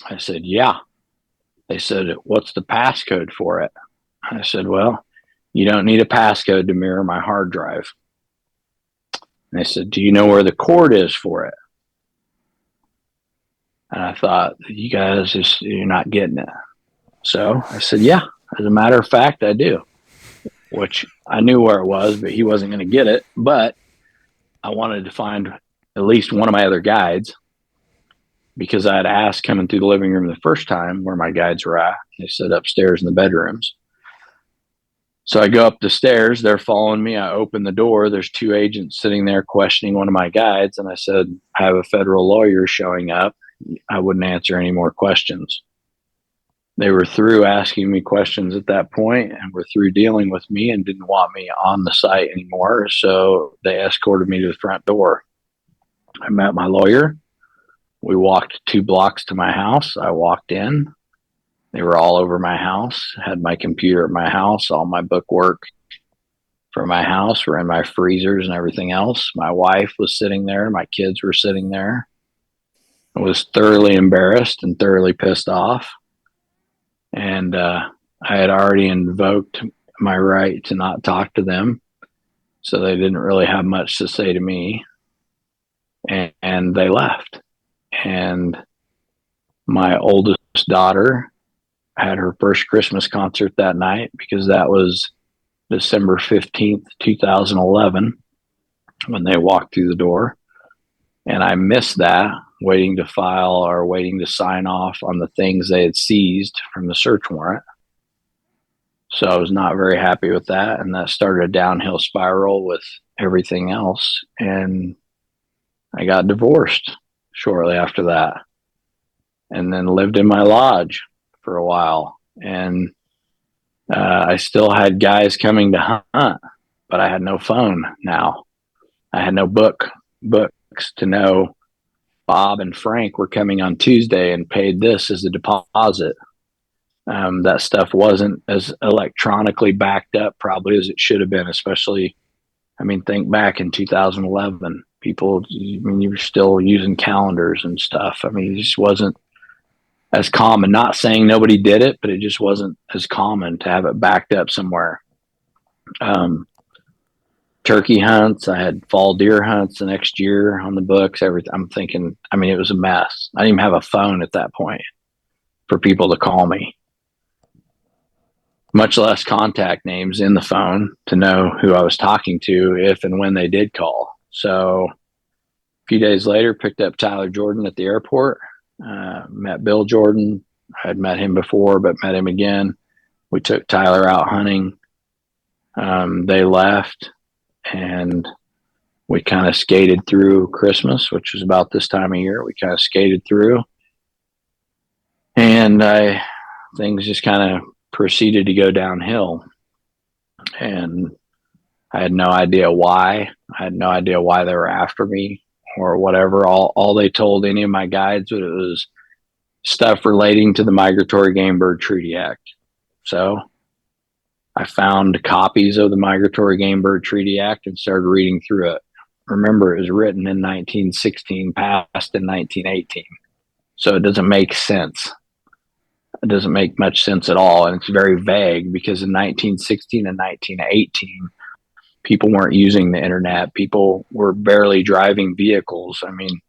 S4: I said, yeah. They said, what's the passcode for it? I said, well, you don't need a passcode to mirror my hard drive. And they said, do you know where the cord is for it? And I thought, you guys you're not getting it. So I said, yeah, as a matter of fact, I do. Which I knew where it was, but he wasn't going to get it. But I wanted to find at least one of my other guides because I had asked coming through the living room the first time where my guides were at. They said upstairs in the bedrooms. So I go up the stairs. They're following me. I open the door. There's two agents sitting there questioning one of my guides. And I said, I have a federal lawyer showing up. I wouldn't answer any more questions. They were through asking me questions at that point and were through dealing with me and didn't want me on the site anymore. So they escorted me to the front door. I met my lawyer. We walked 2 blocks to my house. I walked in. They were all over my house. I had my computer at my house. All my book work for my house were in my freezers and everything else. My wife was sitting there. My kids were sitting there. I was thoroughly embarrassed and thoroughly pissed off. And I had already invoked my right to not talk to them. So they didn't really have much to say to me. And they left. And my oldest daughter had her first Christmas concert that night because that was December 15th, 2011, when they walked through the door. And I missed that, waiting to file or waiting to sign off on the things they had seized from the search warrant. So I was not very happy with that. And that started a downhill spiral with everything else. And I got divorced shortly after that. And then lived in my lodge for a while. And I still had guys coming to hunt, but I had no phone now. I had no books to know Bob and Frank were coming on Tuesday and paid this as a deposit. That stuff wasn't as electronically backed up probably as it should have been, especially, I mean, think back in 2011, people, I mean, you were still using calendars and stuff. I mean, it just wasn't as common. Not saying nobody did it, but it just wasn't as common to have it backed up somewhere. Turkey hunts. I had fall deer hunts the next year on the books. Everything. I'm thinking, I mean, it was a mess. I didn't even have a phone at that point for people to call me, much less contact names in the phone to know who I was talking to if and when they did call. So a few days later, picked up Tyler Jordan at the airport, met Bill Jordan. I had met him before, but met him again. We took Tyler out hunting. They left. And we kind of skated through Christmas, which was about this time of year. We kind of skated through. And things just kind of proceeded to go downhill. And I had no idea why. I had no idea why they were after me or whatever. All they told any of my guides was stuff relating to the Migratory Game Bird Treaty Act. So I found copies of the Migratory Game Bird Treaty Act and started reading through it. Remember, it was written in 1916, passed in 1918. So it doesn't make sense. It doesn't make much sense at all. And it's very vague because in 1916 and 1918, people weren't using the internet. People were barely driving vehicles. I mean,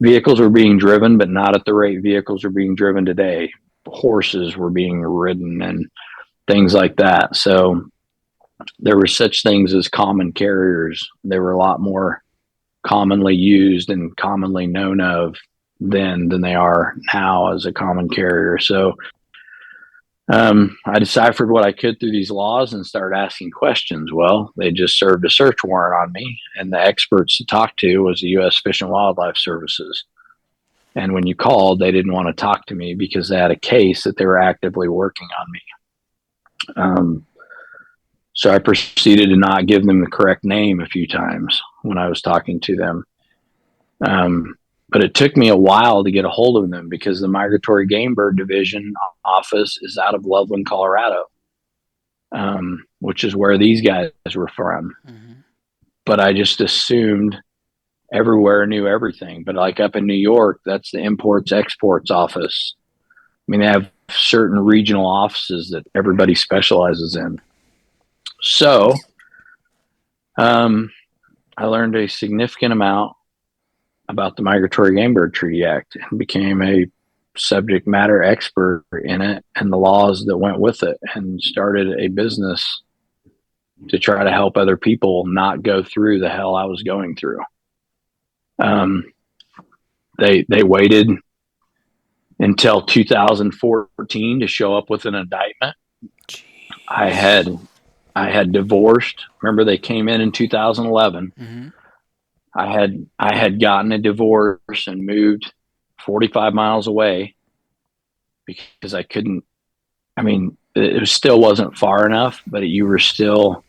S4: vehicles were being driven, but not at the rate vehicles are being driven today. Horses were being ridden and things like that. So there were such things as common carriers. They were a lot more commonly used and commonly known of then than they are now as a common carrier. So I deciphered what I could through these laws and started asking questions. Well, they just served a search warrant on me, and the experts to talk to was the U.S. Fish and Wildlife Services. And when you called, they didn't want to talk to me because they had a case that they were actively working on me. So I proceeded to not give them the correct name a few times when I was talking to them. But it took me a while to get a hold of them because the Migratory Game Bird Division office is out of Loveland, Colorado, which is where these guys were from. Mm-hmm. But I just assumed everywhere knew everything. But like up in New York, that's the imports exports office. I mean, they have certain regional offices that everybody specializes in. So I learned a significant amount about the Migratory Game Bird Treaty Act and became a subject matter expert in it and the laws that went with it, and started a business to try to help other people not go through the hell I was going through. They waited until 2014 to show up with an indictment. Jeez. I had divorced. Remember, they came in 2011. Mm-hmm. I had gotten a divorce and moved 45 miles away because I couldn't. I mean, it still wasn't far enough, but you were still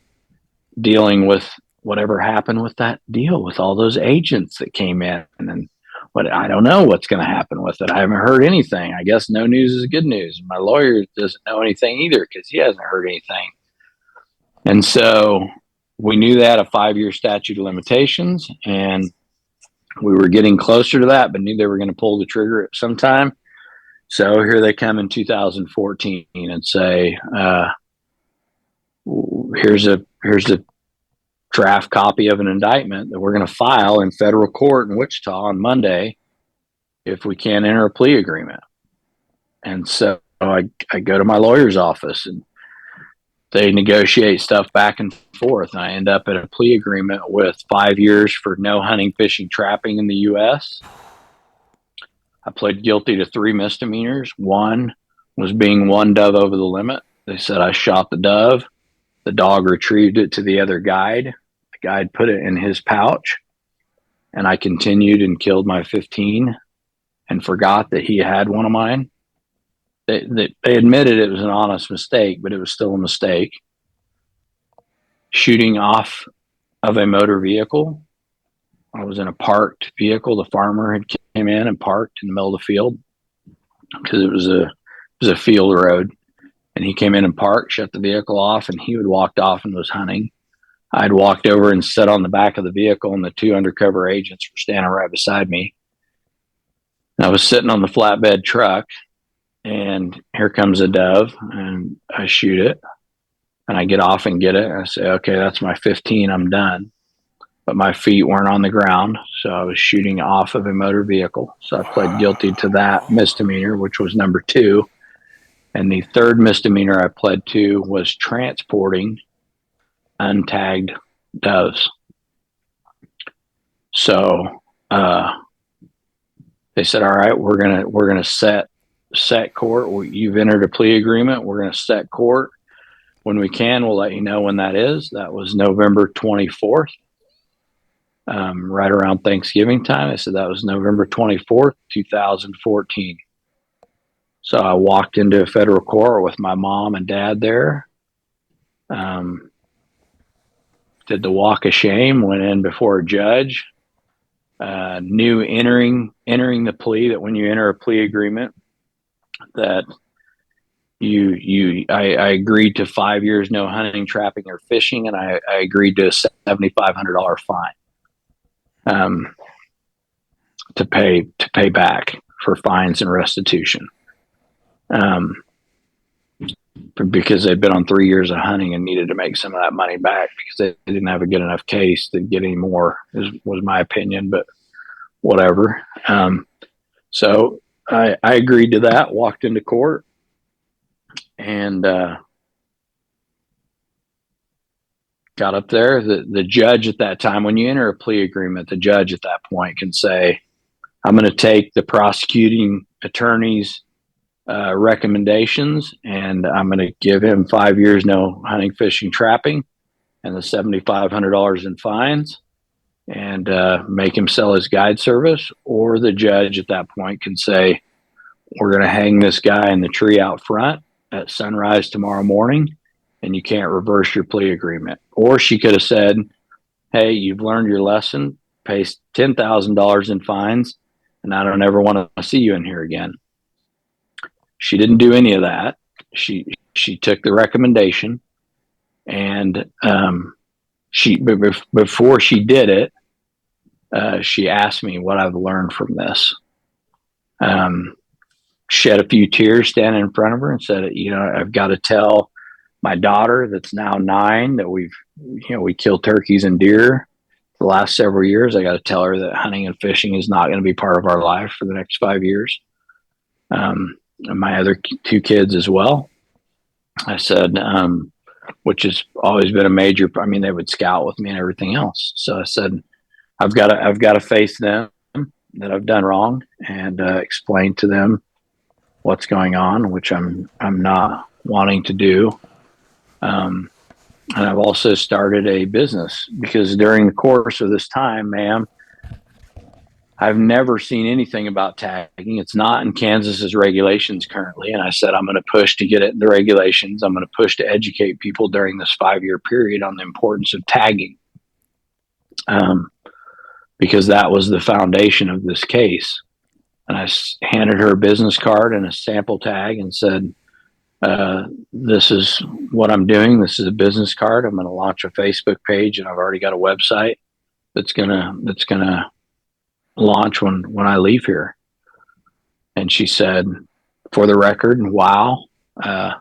S4: dealing with whatever happened with that deal with all those agents that came in, and what I don't know what's going to happen with it. I haven't heard anything. I guess no news is good news. My lawyer doesn't know anything either because he hasn't heard anything. And so we knew they had a 5-year statute of limitations, and we were getting closer to that, but knew they were going to pull the trigger at some time. So here they come in 2014 and say, here's a draft copy of an indictment that we're going to file in federal court in Wichita on Monday if we can't enter a plea agreement. And so I go to my lawyer's office, and they negotiate stuff back and forth. And I end up at a plea agreement with 5 years for no hunting, fishing, trapping in the U.S. I pled guilty to 3 misdemeanors. One was being one dove over the limit. They said I shot the dove. The dog retrieved it to the other guide. The guide put it in his pouch. And I continued and killed my 15 and forgot that he had one of mine. They admitted it was an honest mistake, but it was still a mistake. Shooting off of a motor vehicle. I was in a parked vehicle. The farmer had came in and parked in the middle of the field because it was a field road. And he came in and parked, shut the vehicle off, and he had walked off and was hunting. I'd walked over and sat on the back of the vehicle, and the 2 undercover agents were standing right beside me. And I was sitting on the flatbed truck, and here comes a dove, and I shoot it, and I get off and get it. And I say, okay, that's my 15. I'm done. But my feet weren't on the ground, so I was shooting off of a motor vehicle. So I pled guilty to that misdemeanor, which was number 2. And the 3rd misdemeanor I pled to was transporting untagged doves. So they said, all right, we're gonna set court. You've entered a plea agreement. We're gonna set court. When we can, we'll let you know when that is. That was November 24th, right around Thanksgiving time. I said that was November 24th, 2014. So I walked into a federal court with my mom and dad there. Did the walk of shame, went in before a judge. Knew entering the plea that when you enter a plea agreement that I agreed to 5 years no hunting, trapping, or fishing, and I agreed to a $7,500 fine to pay back for fines and restitution. because they'd been on 3 years of hunting and needed to make some of that money back because they didn't have a good enough case to get any more, was my opinion, but whatever. So I agreed to that, walked into court, and got up there. The judge at that time, when you enter a plea agreement, the judge at that point can say, I'm going to take the prosecuting attorney's recommendations, and I'm going to give him 5 years no hunting, fishing, trapping, and the $7,500 in fines, and make him sell his guide service. Or the judge at that point can say, we're going to hang this guy in the tree out front at sunrise tomorrow morning, and you can't reverse your plea agreement. Or she could have said, hey, you've learned your lesson, pay $10,000 in fines, and I don't ever want to see you in here again. She didn't do any of that. She took the recommendation, and before she did it, she asked me what I've learned from this. Shed a few tears standing in front of her and said, I've got to tell my daughter that's now 9 that we kill turkeys and deer for the last several years. I got to tell her that hunting and fishing is not going to be part of our life for the next 5 years. And my other 2 kids as well. I said, which has always been a major, they would scout with me and everything else. So I said, I've got to face them that I've done wrong and explain to them what's going on, which I'm not wanting to do. And I've also started a business because during the course of this time, ma'am, I've never seen anything about tagging. It's not in Kansas's regulations currently. And I said, I'm going to push to get it in the regulations. I'm going to push to educate people during this 5-year period on the importance of tagging. Because that was the foundation of this case. And I handed her a business card and a sample tag and said, this is what I'm doing. This is a business card. I'm going to launch a Facebook page, and I've already got a website that's going to launch when I leave here. And she said, for the record, wow, I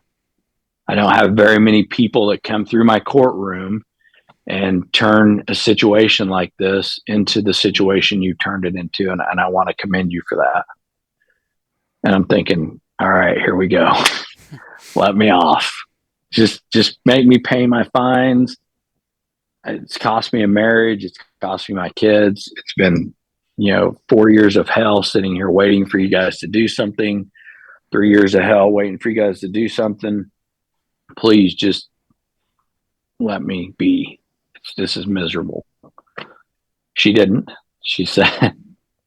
S4: don't have very many people that come through my courtroom and turn a situation like this into the situation you turned it into. And I want to commend you for that. And I'm thinking, all right, here we go. Let me off. Just make me pay my fines. It's cost me a marriage. It's cost me my kids. It's been, 4 years of hell sitting here waiting for you guys to do something. 3 years of hell waiting for you guys to do something. Please just let me be. This is miserable. She didn't. She said,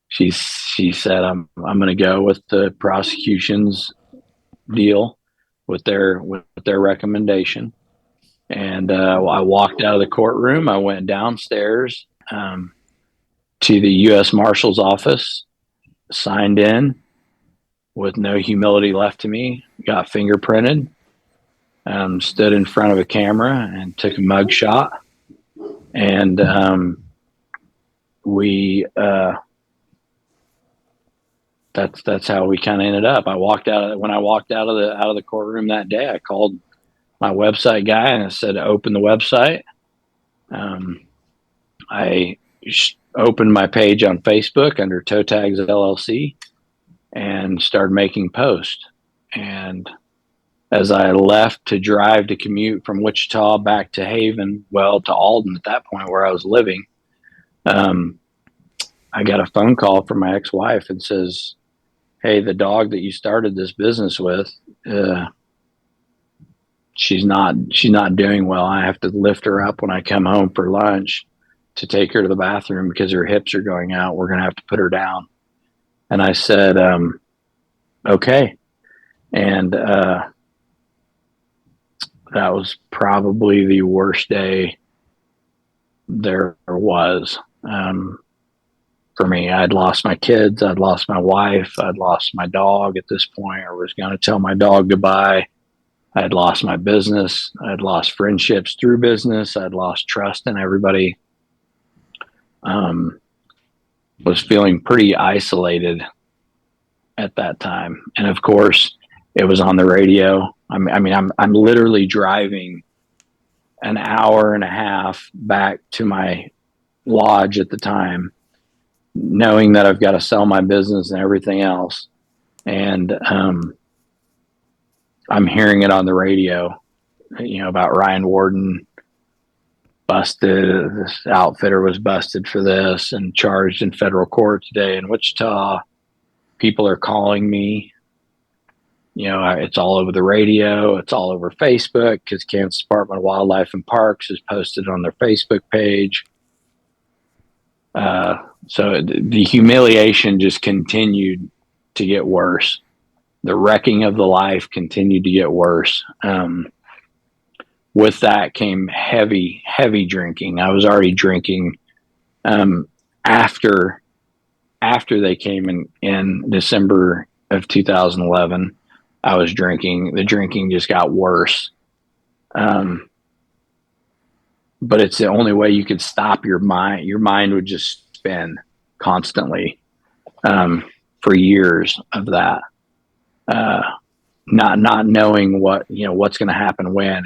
S4: she said, I'm going to go with the prosecution's deal with their recommendation. And I walked out of the courtroom. I went downstairs to the U.S. Marshal's office, signed in with no humility left to me, got fingerprinted, stood in front of a camera and took a mug shot. And that's how we kind of ended up. When I walked out of the courtroom that day, I called my website guy and I said, open the website. I opened my page on Facebook under Toe Tags LLC and started making posts. And as I left to drive to commute from Wichita back to Haven, to Alden at that point where I was living, I got a phone call from my ex-wife and says, hey, the dog that you started this business with, she's not doing well. I have to lift her up when I come home for lunch to take her to the bathroom because her hips are going out. We're going to have to put her down. And I said, okay. And that was probably the worst day there was for me. I'd lost my kids. I'd lost my wife. I'd lost my dog at this point. I was going to tell my dog goodbye. I had lost my business. I'd lost friendships through business. I'd lost trust in everybody. Was feeling pretty isolated at that time. And of course, It was on the radio. I'm literally driving an hour and a half back to my lodge at the time, knowing that I've got to sell my business and everything else. And I'm hearing it on the radio, about Ryan Warden busted. This outfitter was busted for this and charged in federal court today in Wichita. People are calling me. It's all over the radio. It's all over Facebook because Kansas Department of Wildlife and Parks has posted on their Facebook page. So the humiliation just continued to get worse. The wrecking of the life continued to get worse. With that came heavy, heavy drinking. I was already drinking after they came in December of 2011. I was drinking. The drinking just got worse. But it's the only way you could stop your mind. Your mind would just spin constantly for years of that. Not knowing what's going to happen when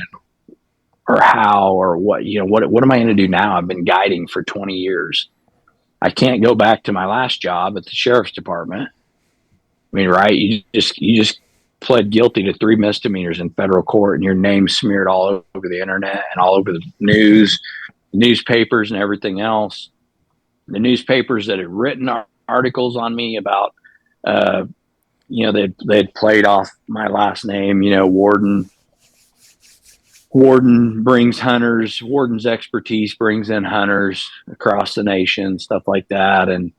S4: or how or what am I going to do now? I've been guiding for 20 years. I can't go back to my last job at the sheriff's department. I mean, right? You just pled guilty to 3 misdemeanors in federal court, and your name smeared all over the internet and all over the news, newspapers, and everything else. The newspapers that had written articles on me about, they'd played off my last name, Warden. Warden brings hunters. Warden's expertise brings in hunters across the nation, stuff like that, and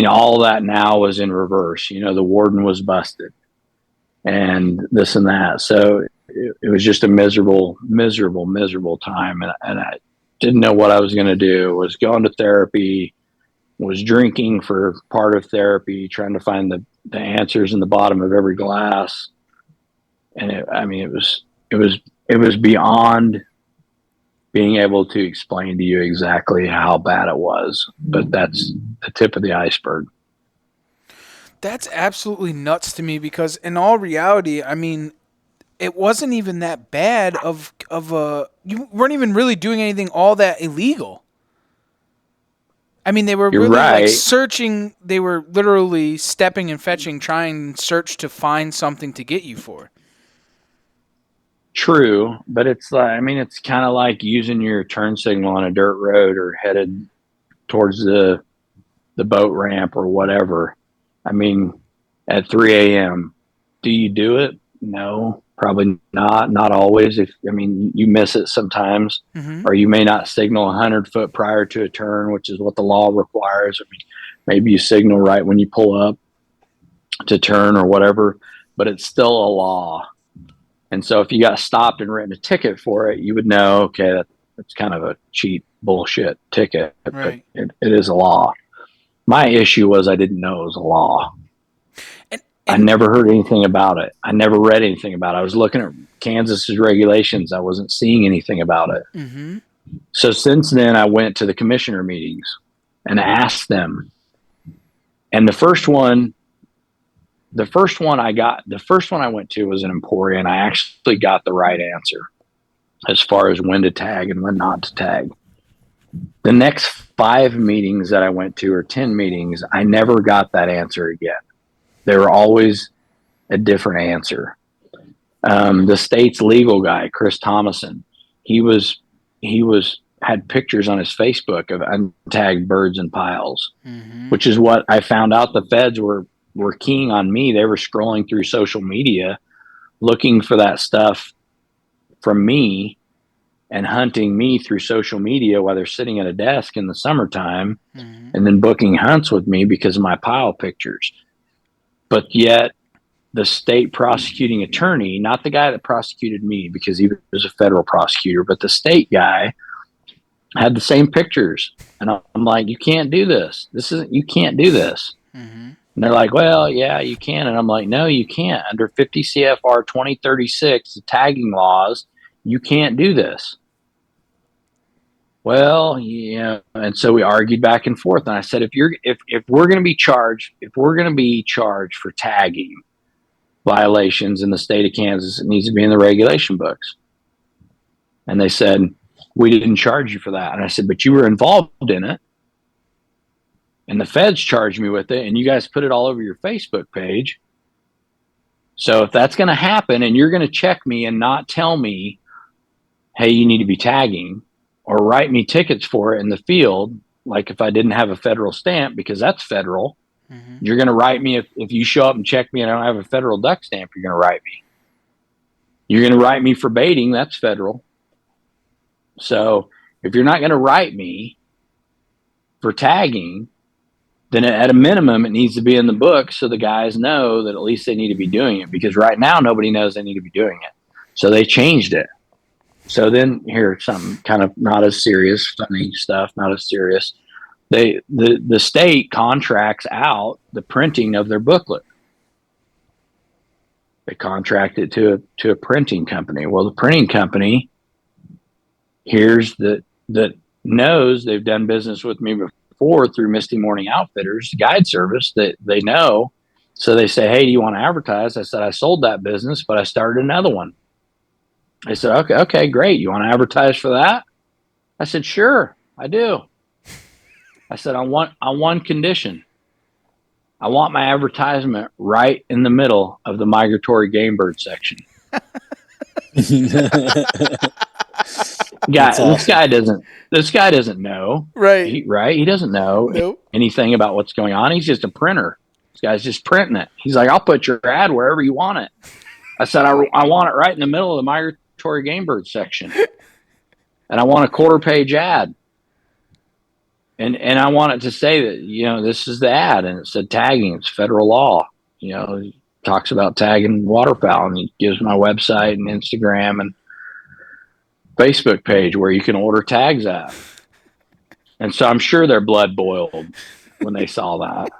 S4: all that now was in reverse. The warden was busted and this and that. So it was just a miserable, miserable, miserable time. And I didn't know what I was going to do. Was going to therapy, was drinking for part of therapy, trying to find the answers in the bottom of every glass. And it was beyond being able to explain to you exactly how bad it was, but that's the tip of the iceberg.
S2: That's absolutely nuts to me because in all reality, it wasn't even that bad you weren't even really doing anything all that illegal. They were really like searching, they were literally stepping and fetching, trying and search to find something to get you for.
S4: True, but it's like, it's kind of like using your turn signal on a dirt road or headed towards the boat ramp or whatever. At 3 a.m., do you do it? No, probably not. Not always. You miss it sometimes, or you may not signal 100 foot prior to a turn, which is what the law requires. Maybe you signal right when you pull up to turn or whatever, but it's still a law. And so if you got stopped and written a ticket for it, you would know, okay, that's kind of a cheap bullshit ticket.
S2: Right.
S4: But it is a law. My issue was I didn't know it was a law. And I never heard anything about it. I never read anything about it. I was looking at Kansas's regulations. I wasn't seeing anything about it. Mm-hmm. So since then, I went to the commissioner meetings and asked them. And the first one I went to was in Emporia, and I actually got the right answer as far as when to tag and when not to tag. The next 5 meetings that I went to, or 10 meetings, I never got that answer again. They were always a different answer. The state's legal guy, Chris Thomason, he had pictures on his Facebook of untagged birds in piles, which is what I found out the feds were keying on me. They were scrolling through social media, looking for that stuff from me and hunting me through social media while they're sitting at a desk in the summertime, and then booking hunts with me because of my pile pictures. But yet the state prosecuting attorney, not the guy that prosecuted me because he was a federal prosecutor, but the state guy had the same pictures. And I'm like, you can't do this. You can't do this. And they're like, well, yeah, you can. And I'm like, no, you can't. Under 50 CFR 2036, the tagging laws, you can't do this. Well, yeah, and so we argued back and forth, and I said, if we're going to be charged, for tagging violations in the state of Kansas, it needs to be in the regulation books. And they said, we didn't charge you for that. And I said, but you were involved in it, and the feds charged me with it, and you guys put it all over your Facebook page. So if that's going to happen, and you're going to check me and not tell me, hey, you need to be tagging, or write me tickets for it in the field, like if I didn't have a federal stamp, because that's federal. Mm-hmm. You're going to write me if you show up and check me and I don't have a federal duck stamp, you're going to write me. You're going to write me for baiting, that's federal. So if you're not going to write me for tagging, then at a minimum, it needs to be in the book so the guys know that at least they need to be doing it, because right now nobody knows they need to be doing it. So they changed it. So then here's something kind of not as serious, funny stuff, not as serious. The state contracts out the printing of their booklet. They contract it to a printing company. Well, the printing company that knows they've done business with me before through Misty Morning Outfitters guide service, that they know. So they say, hey, do you want to advertise? I said, I sold that business, but I started another one. They said, okay, great. You want to advertise for that? I said, sure, I do. I said, on one condition. I want my advertisement right in the middle of the migratory game bird section. Awesome. This guy doesn't know.
S2: Right.
S4: He doesn't know anything about what's going on. He's just a printer. This guy's just printing it. He's like, I'll put your ad wherever you want it. I said, I want it right in the middle of the migratory game bird section. And I want a quarter-page ad. And I want it to say that, this is the ad. And it said tagging. It's federal law. He talks about tagging waterfowl. And he gives my website and Instagram and Facebook page where you can order tags at. And so I'm sure their blood boiled when they saw that.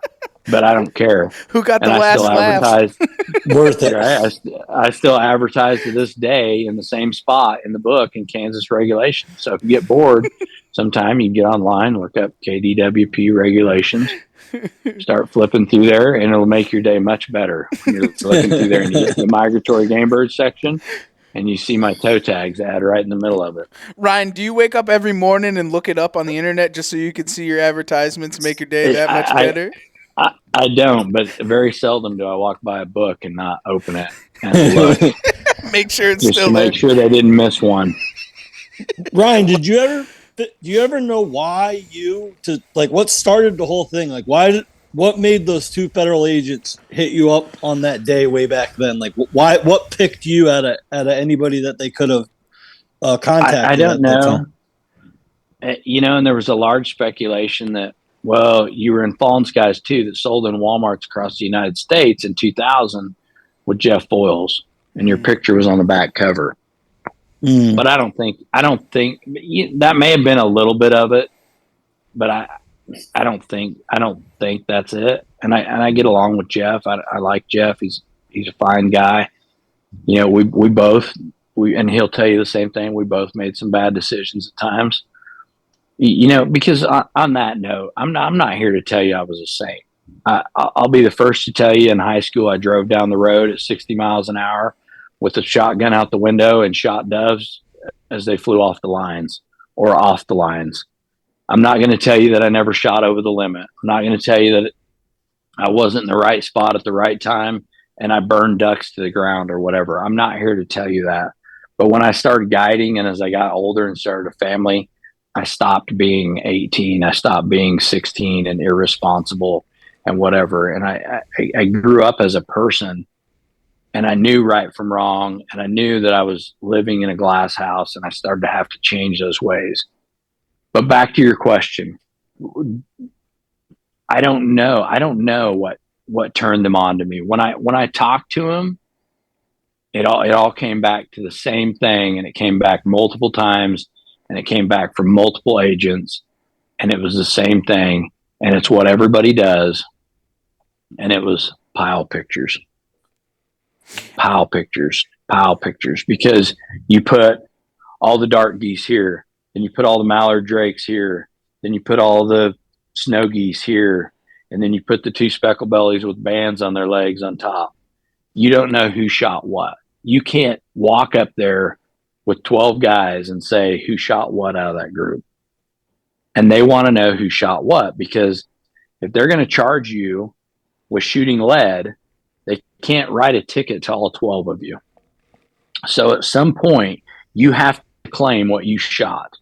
S4: But I don't care.
S2: Who got the last laugh?
S3: Worth it.
S4: Right? I still advertise to this day in the same spot in the book in Kansas regulations. So if you get bored, sometime you can get online, look up KDWP regulations, start flipping through there, and it'll make your day much better. When you're looking through there and you get to the migratory game bird section, and you see my toe tags ad right in the middle of it.
S2: Ryan, do you wake up every morning and look it up on the internet just so you can see your advertisements, make your day that much better?
S4: I don't, but very seldom do I walk by a book and not open it and look.
S2: Make sure it's
S4: just
S2: still
S4: to
S2: there.
S4: Make sure they didn't miss one.
S3: Ryan, do you ever know why what started the whole thing? Like, what made those two federal agents hit you up on that day way back then? Like, what picked you out of anybody that they could have contacted?
S4: I don't know. And there was a large speculation that, well, you were in Fallen Skies too, that sold in Walmarts across the United States in 2000 with Jeff Boyles, and your picture was on the back cover. But I don't think that may have been a little bit of it, but I don't think that's it. And I get along with Jeff. I like Jeff. He's a fine guy. We both, and he'll tell you the same thing. We both made some bad decisions at times. Because on that note, I'm not here to tell you I was a saint. I'll be the first to tell you in high school, I drove down the road at 60 miles an hour with a shotgun out the window and shot doves as they flew off the lines or off the lines. I'm not going to tell you that I never shot over the limit. I'm not going to tell you that I wasn't in the right spot at the right time and I burned ducks to the ground or whatever. I'm not here to tell you that. But when I started guiding and as I got older and started a family, I stopped being 18. I stopped being 16 and irresponsible and whatever. And I grew up as a person, and I knew right from wrong, and I knew that I was living in a glass house, and I started to have to change those ways. But back to your question, I don't know what turned them on to me. When I talked to them, it all came back to the same thing, and it came back multiple times. And it came back from multiple agents, and it was the same thing. And it's what everybody does. And it was pile pictures, because you put all the dark geese here. then you put all the mallard drakes here, then you put all the snow geese here, and then you put the 2 speckle bellies with bands on their legs on top. You don't know who shot what. You can't walk up there with 12 guys and say who shot what out of that group. And they want to know who shot what, because if they're going to charge you with shooting lead, they can't write a ticket to all 12 of you. So at some point, you have to claim what you shot.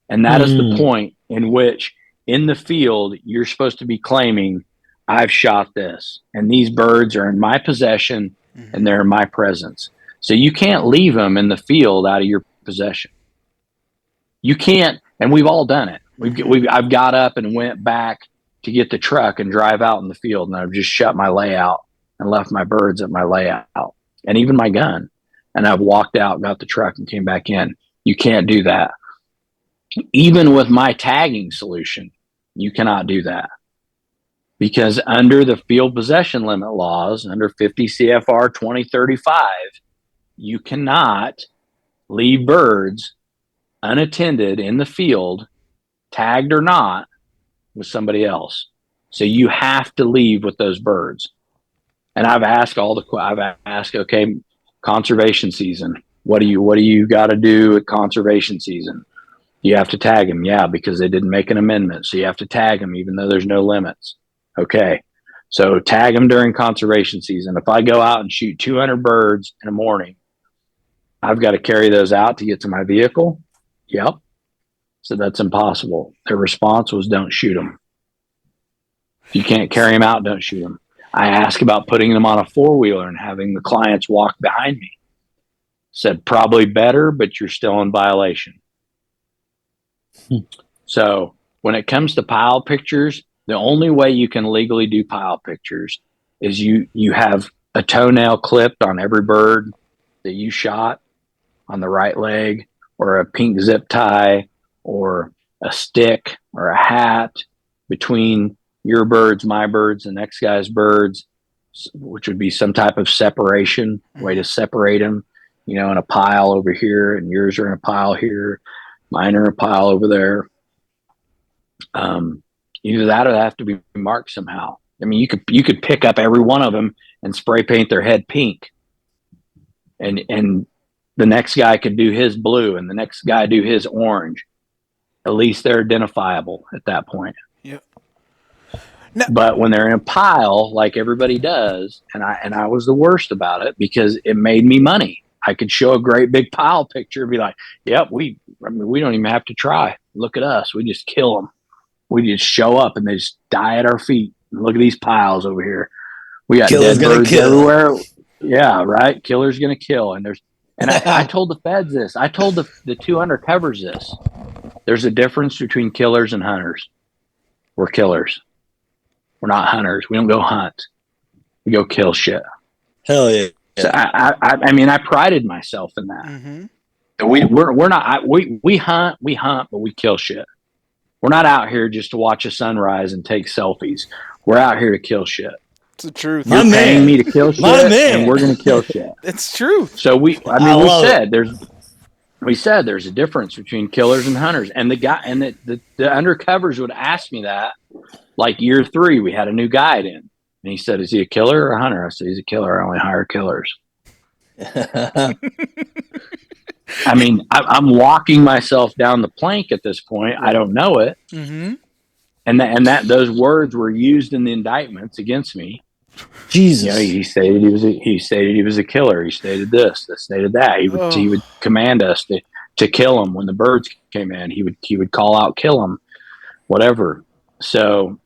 S4: And that is the point in which in the field, you're supposed to be claiming, I've shot this, and these birds are in my possession and they're in my presence. So you can't leave them in the field out of your possession. You can't, and we've all done it. I've got up and went back to get the truck and drive out in the field, and I've just shut my layout and left my birds at my layout and even my gun. And I've walked out, got the truck, and came back in. You can't do that. Even with my tagging solution, you cannot do that. Because under the field possession limit laws, under 50 CFR 2035, you cannot leave birds unattended in the field, tagged or not, with somebody else. So you have to leave with those birds. And I've asked okay, conservation season. What do you got to do at conservation season? You have to tag them. Yeah, because they didn't make an amendment. So you have to tag them even though there's no limits. Okay. So tag them during conservation season. If I go out and shoot 200 birds in the morning, I've got to carry those out to get to my vehicle. Yep. So that's impossible. Their response was, don't shoot them. If you can't carry them out, don't shoot them. I asked about putting them on a 4-wheeler and having the clients walk behind me. Said probably better, but you're still in violation. So when it comes to pile pictures, the only way you can legally do pile pictures is you have a toenail clipped on every bird that you shot on the right leg, or a pink zip tie, or a stick or a hat between your birds, my birds, the next guy's birds, which would be some type of separation, way to separate them, in a pile over here, and yours are in a pile here, mine are in a pile over there. Either that or they have to be marked somehow. I mean, you could pick up every one of them and spray paint their head pink, and the next guy could do his blue, and the next guy do his orange. At least they're identifiable at that point.
S2: Yep.
S4: But when they're in a pile, like everybody does, and I was the worst about it because it made me money. I could show a great big pile picture and be like, "Yep, we don't even have to try. Look at us. We just kill them. We just show up and they just die at our feet. Look at these piles over here. We got
S3: Killer's
S4: dead
S3: gonna
S4: birds
S3: kill.
S4: everywhere. Yeah, right. Killer's gonna kill." And I told the feds this. I told the 2 undercovers this. There's a difference between killers and hunters. We're killers. We're not hunters. We don't go hunt. We go kill shit.
S3: Hell yeah.
S4: So I mean, I prided myself in that.
S2: Mm-hmm.
S4: We're not. We hunt, but we kill shit. We're not out here just to watch a sunrise and take selfies. We're out here to kill shit.
S2: It's the truth.
S4: You're paying me to kill shit, and we're going to kill shit.
S2: It's true.
S4: So we said there's a difference between killers and hunters. And the undercovers would ask me that, like year 3, we had a new guide in, and he said, "Is he a killer or a hunter?" I said, "He's a killer. I only hire killers." I mean, I'm walking myself down the plank at this point. I don't know it.
S2: Mm-hmm.
S4: And those words were used in the indictments against me.
S3: Jesus.
S4: He stated he was a killer. He stated this, stated that. He would command us to kill him when the birds came in. He would call out, "Kill him," whatever. So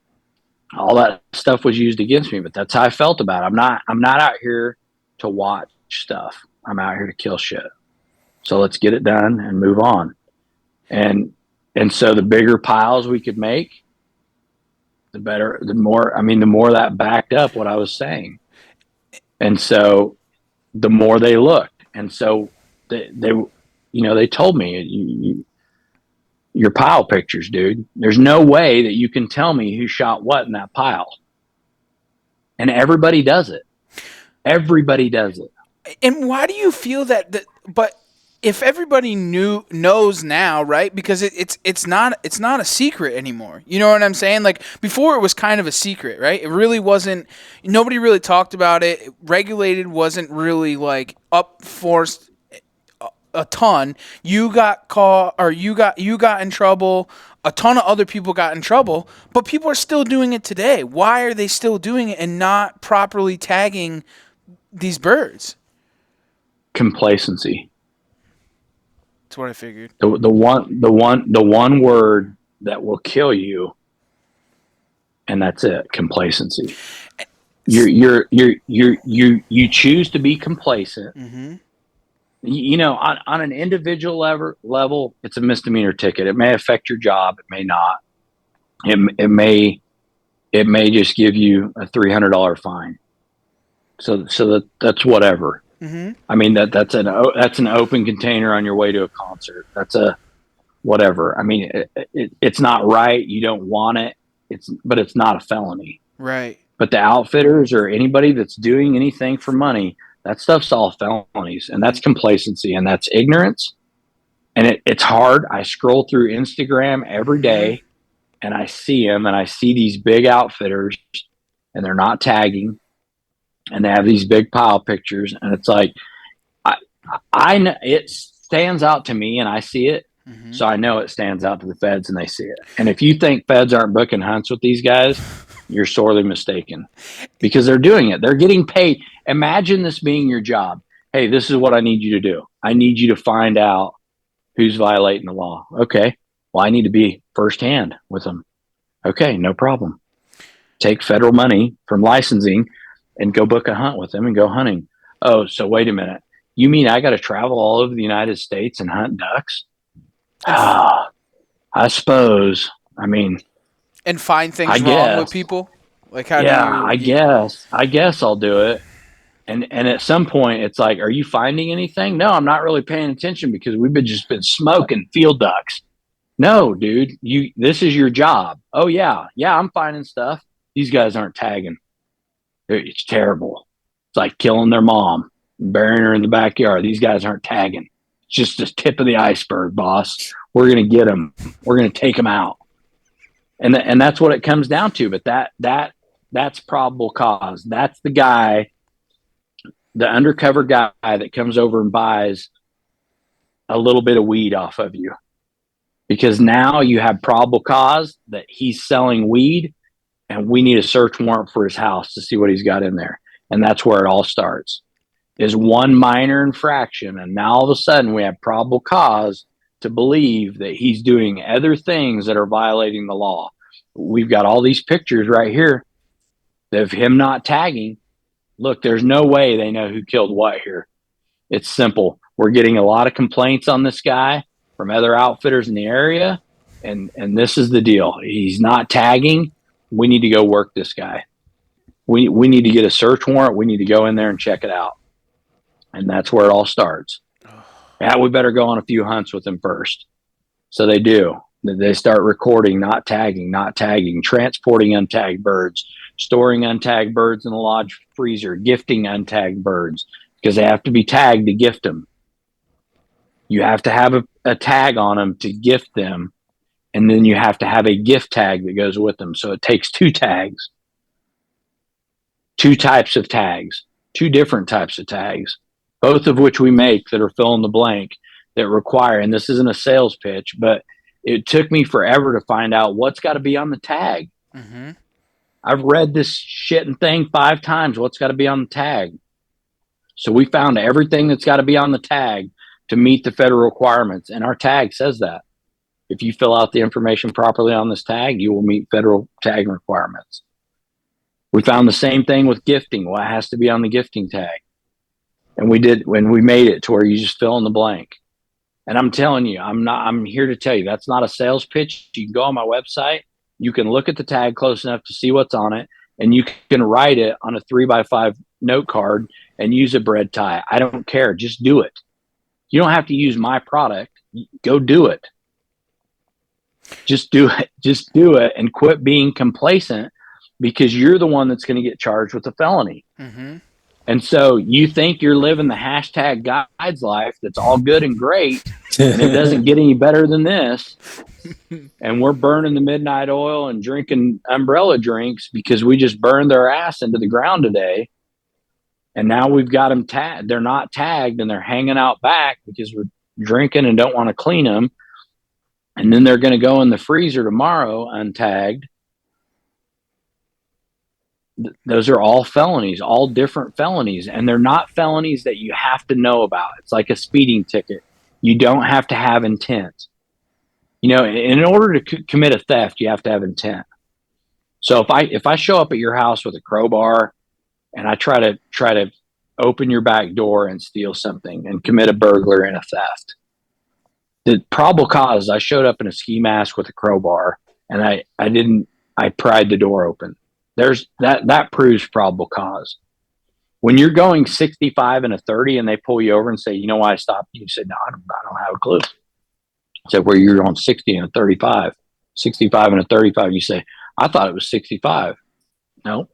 S4: all that stuff was used against me, but that's how I felt about it. I'm not out here to watch stuff. I'm out here to kill shit. So let's get it done and move on. And so the bigger piles we could make, the better, the more that backed up what I was saying. And so the more they looked. And so they told me, your pile pictures, dude, there's no way that you can tell me who shot what in that pile. And everybody does it. Everybody does it.
S2: And why do you feel that? But if everybody knows now, right? Because it's not a secret anymore. You know what I'm saying? Like before, it was kind of a secret, right? It really wasn't. Nobody really talked about it. Regulated wasn't really like up forced a ton. You got caught, or you got in trouble. A ton of other people got in trouble, but people are still doing it today. Why are they still doing it and not properly tagging these birds?
S4: Complacency.
S2: That's what I figured.
S4: The one word that will kill you, and that's it. Complacency. You choose to be complacent.
S2: Mm-hmm.
S4: You know, on an individual level, it's a misdemeanor ticket. It may affect your job. It may not. It may just give you a $300 fine. So that's whatever.
S2: Mm-hmm.
S4: I mean, that's an open container on your way to a concert. That's a whatever. I mean, it's not right. You don't want it. But it's not a felony.
S2: Right.
S4: But the outfitters or anybody that's doing anything for money, that stuff's all felonies, and that's complacency, and that's ignorance. And it's hard. I scroll through Instagram every day, and I see them, and I see these big outfitters, and they're not tagging, and they have these big pile pictures, and it's like, I know it stands out to me, and I see it, so I know it stands out to the feds, and they see it. And if you think feds aren't booking hunts with these guys, you're sorely mistaken, because they're doing it. They're getting paid. Imagine this being your job. Hey, this is what I need you to do. I need you to find out who's violating the law. Okay. Well, I need to be firsthand with them. Okay, no problem. Take federal money from licensing and go book a hunt with them and go hunting. Oh, so wait a minute. You mean I got to travel all over the United States and hunt ducks? I suppose. I mean,
S2: and find things wrong with people. Like how?
S4: Yeah, I guess I'll do it. And at some point, it's like, are you finding anything? No, I'm not really paying attention because we've just been smoking field ducks. No, dude, this is your job. Oh yeah, I'm finding stuff. These guys aren't tagging. It's terrible. It's like killing their mom, burying her in the backyard. These guys aren't tagging. It's just the tip of the iceberg, boss. We're gonna get them. We're gonna take them out. And that's what it comes down to. But that's probable cause. That's the guy, the undercover guy that comes over and buys a little bit of weed off of you, because now you have probable cause that he's selling weed, and we need a search warrant for his house to see what he's got in there. And that's where it all starts, is one minor infraction. And now all of a sudden we have probable cause to believe that he's doing other things that are violating the law. We've got all these pictures right here of him not tagging. Look, there's no way they know who killed what here. It's simple. We're getting a lot of complaints on this guy from other outfitters in the area, and this is the deal. He's not tagging. We need to go work this guy. We need to get a search warrant. We need to go in there and check it out. And that's where it all starts. Yeah, we better go on a few hunts with him first. So they do. They start recording, not tagging, transporting untagged birds, storing untagged birds in the lodge freezer, gifting untagged birds, because they have to be tagged to gift them. You have to have a tag on them to gift them, and then you have to have a gift tag that goes with them. So it takes two tags, two types of tags, two different types of tags, both of which we make that are fill in the blank that require, and this isn't a sales pitch, but it took me forever to find out what's got to be on the tag.
S2: Mm-hmm.
S4: I've read this shit and thing 5 times. What's got to be on the tag? So we found everything that's got to be on the tag to meet the federal requirements. And our tag says that if you fill out the information properly on this tag, you will meet federal tag requirements. We found the same thing with gifting. What has to be on the gifting tag? And we did when we made it to where you just fill in the blank. And I'm telling you, I'm here to tell you, that's not a sales pitch. You can go on my website. You can look at the tag close enough to see what's on it, and you can write it on a 3x5 note card and use a bread tie. I don't care. Just do it. You don't have to use my product. Go do it. Just do it. Just do it, and quit being complacent, because you're the one that's going to get charged with a felony.
S2: Mm-hmm.
S4: And so you think you're living the hashtag guides life that's all good and great, and it doesn't get any better than this. And we're burning the midnight oil and drinking umbrella drinks because we just burned their ass into the ground today. And now we've got them tagged. They're not tagged and they're hanging out back because we're drinking and don't want to clean them. And then they're going to go in the freezer tomorrow untagged. Those are all felonies, all different felonies. And they're not felonies that you have to know about. It's like a speeding ticket. You don't have to have intent. You know, in order to commit a theft, you have to have intent. So if I show up at your house with a crowbar and I try to open your back door and steal something and commit a burglary and a theft, the probable cause, I showed up in a ski mask with a crowbar and I pried the door open. There's that proves probable cause. When you're going 65 and a 30 and they pull you over and say, you know why I stopped you? You said, no, I don't have a clue. So where you're on 60 and a 35, 65 and a 35, you say, I thought it was 65. No,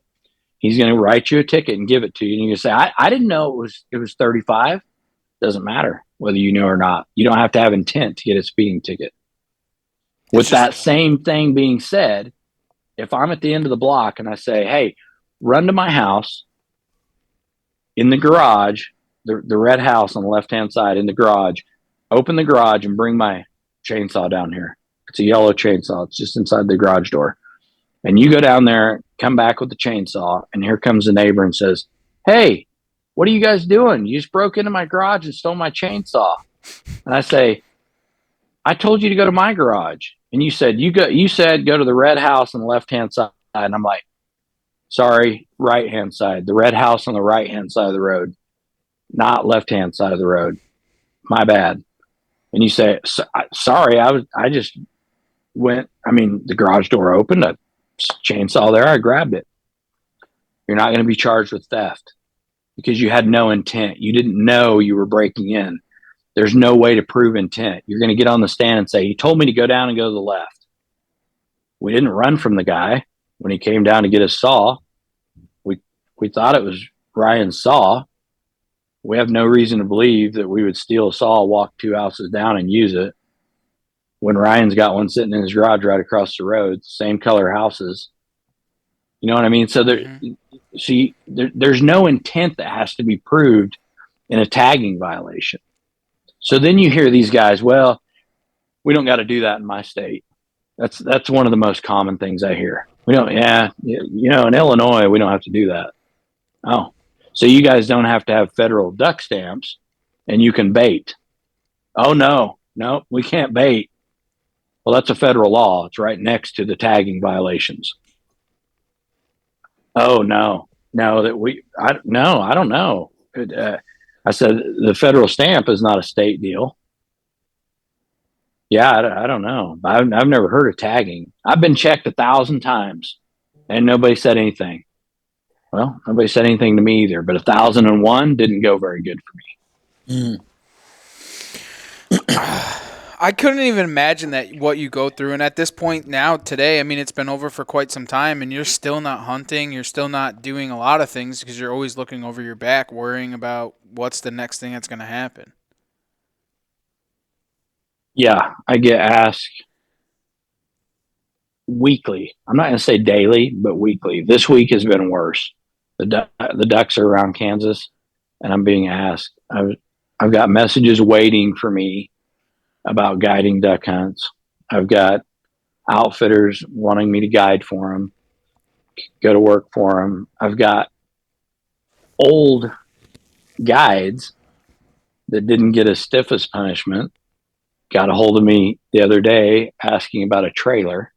S4: he's going to write you a ticket and give it to you. And you can say, I didn't know it was 35. Doesn't matter whether you know or not. You don't have to have intent to get a speeding ticket. With that same thing being said, if I'm at the end of the block and I say, hey, run to my house in the garage, the red house on the left-hand side in the garage, open the garage and bring my chainsaw down here. It's a yellow chainsaw. It's just inside the garage door. And you go down there, come back with the chainsaw, and here comes the neighbor and says, hey, what are you guys doing? You just broke into my garage and stole my chainsaw. And I say, I told you to go to my garage. And you said, you said go to the red house on the left-hand side. And I'm like, sorry, right-hand side. The red house on the right-hand side of the road, not left-hand side of the road. My bad. And you say, sorry, I just went, the garage door opened, a chainsaw there, I grabbed it. You're not going to be charged with theft because you had no intent. You didn't know you were breaking in. There's no way to prove intent. You're going to get on the stand and say, he told me to go down and go to the left. We didn't run from the guy when he came down to get his saw. We thought it was Ryan's saw. We have no reason to believe that we would steal a saw, walk 2 houses down and use it when Ryan's got one sitting in his garage right across the road, same color houses. You know what I mean? So there's no intent that has to be proved in a tagging violation. So then you hear these guys, well, we don't got to do that in my state. That's one of the most common things I hear. We don't, in Illinois, we don't have to do that. Oh, so you guys don't have to have federal duck stamps and you can bait. Oh, no, we can't bait. Well, that's a federal law. It's right next to the tagging violations. Oh, no, I don't know. I said, the federal stamp is not a state deal. Yeah, I don't know. I've never heard of tagging. I've been checked 1,000 times and nobody said anything. Well, nobody said anything to me either, but 1,001 didn't go very good for me.
S2: I couldn't even imagine that what you go through. And at this point now, today, it's been over for quite some time and you're still not hunting. You're still not doing a lot of things because you're always looking over your back, worrying about what's the next thing that's going to happen.
S4: Yeah, I get asked weekly. I'm not going to say daily, but weekly. This week has been worse. The ducks are around Kansas, and I'm being asked. I've got messages waiting for me about guiding duck hunts. I've got outfitters wanting me to guide for them, go to work for them. I've got old guides that didn't get as stiff as punishment got a hold of me the other day asking about a trailer.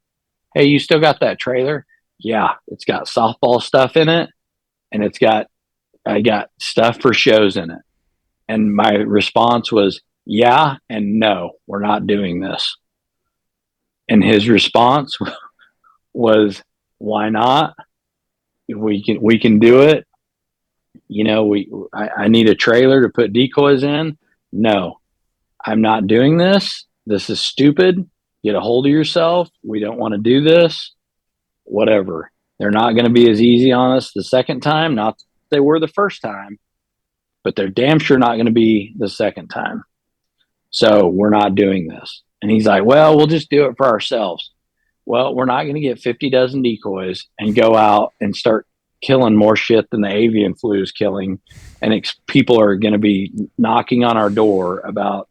S4: Hey, you still got that trailer? Yeah, it's got softball stuff in it, and I got stuff for shows in it. And my response was, yeah and no, we're not doing this. And his response was, why not? We can do it. I need a trailer to put decoys in. No, I'm not doing this. This is stupid. Get a hold of yourself. We don't want to do this. Whatever. They're not going to be as easy on us the second time. Not they were the first time, but they're damn sure not going to be the second time. So we're not doing this. And he's like, well, we'll just do it for ourselves. Well, we're not going to get 50 dozen decoys and go out and start killing more shit than the avian flu is killing. And people are going to be knocking on our door about,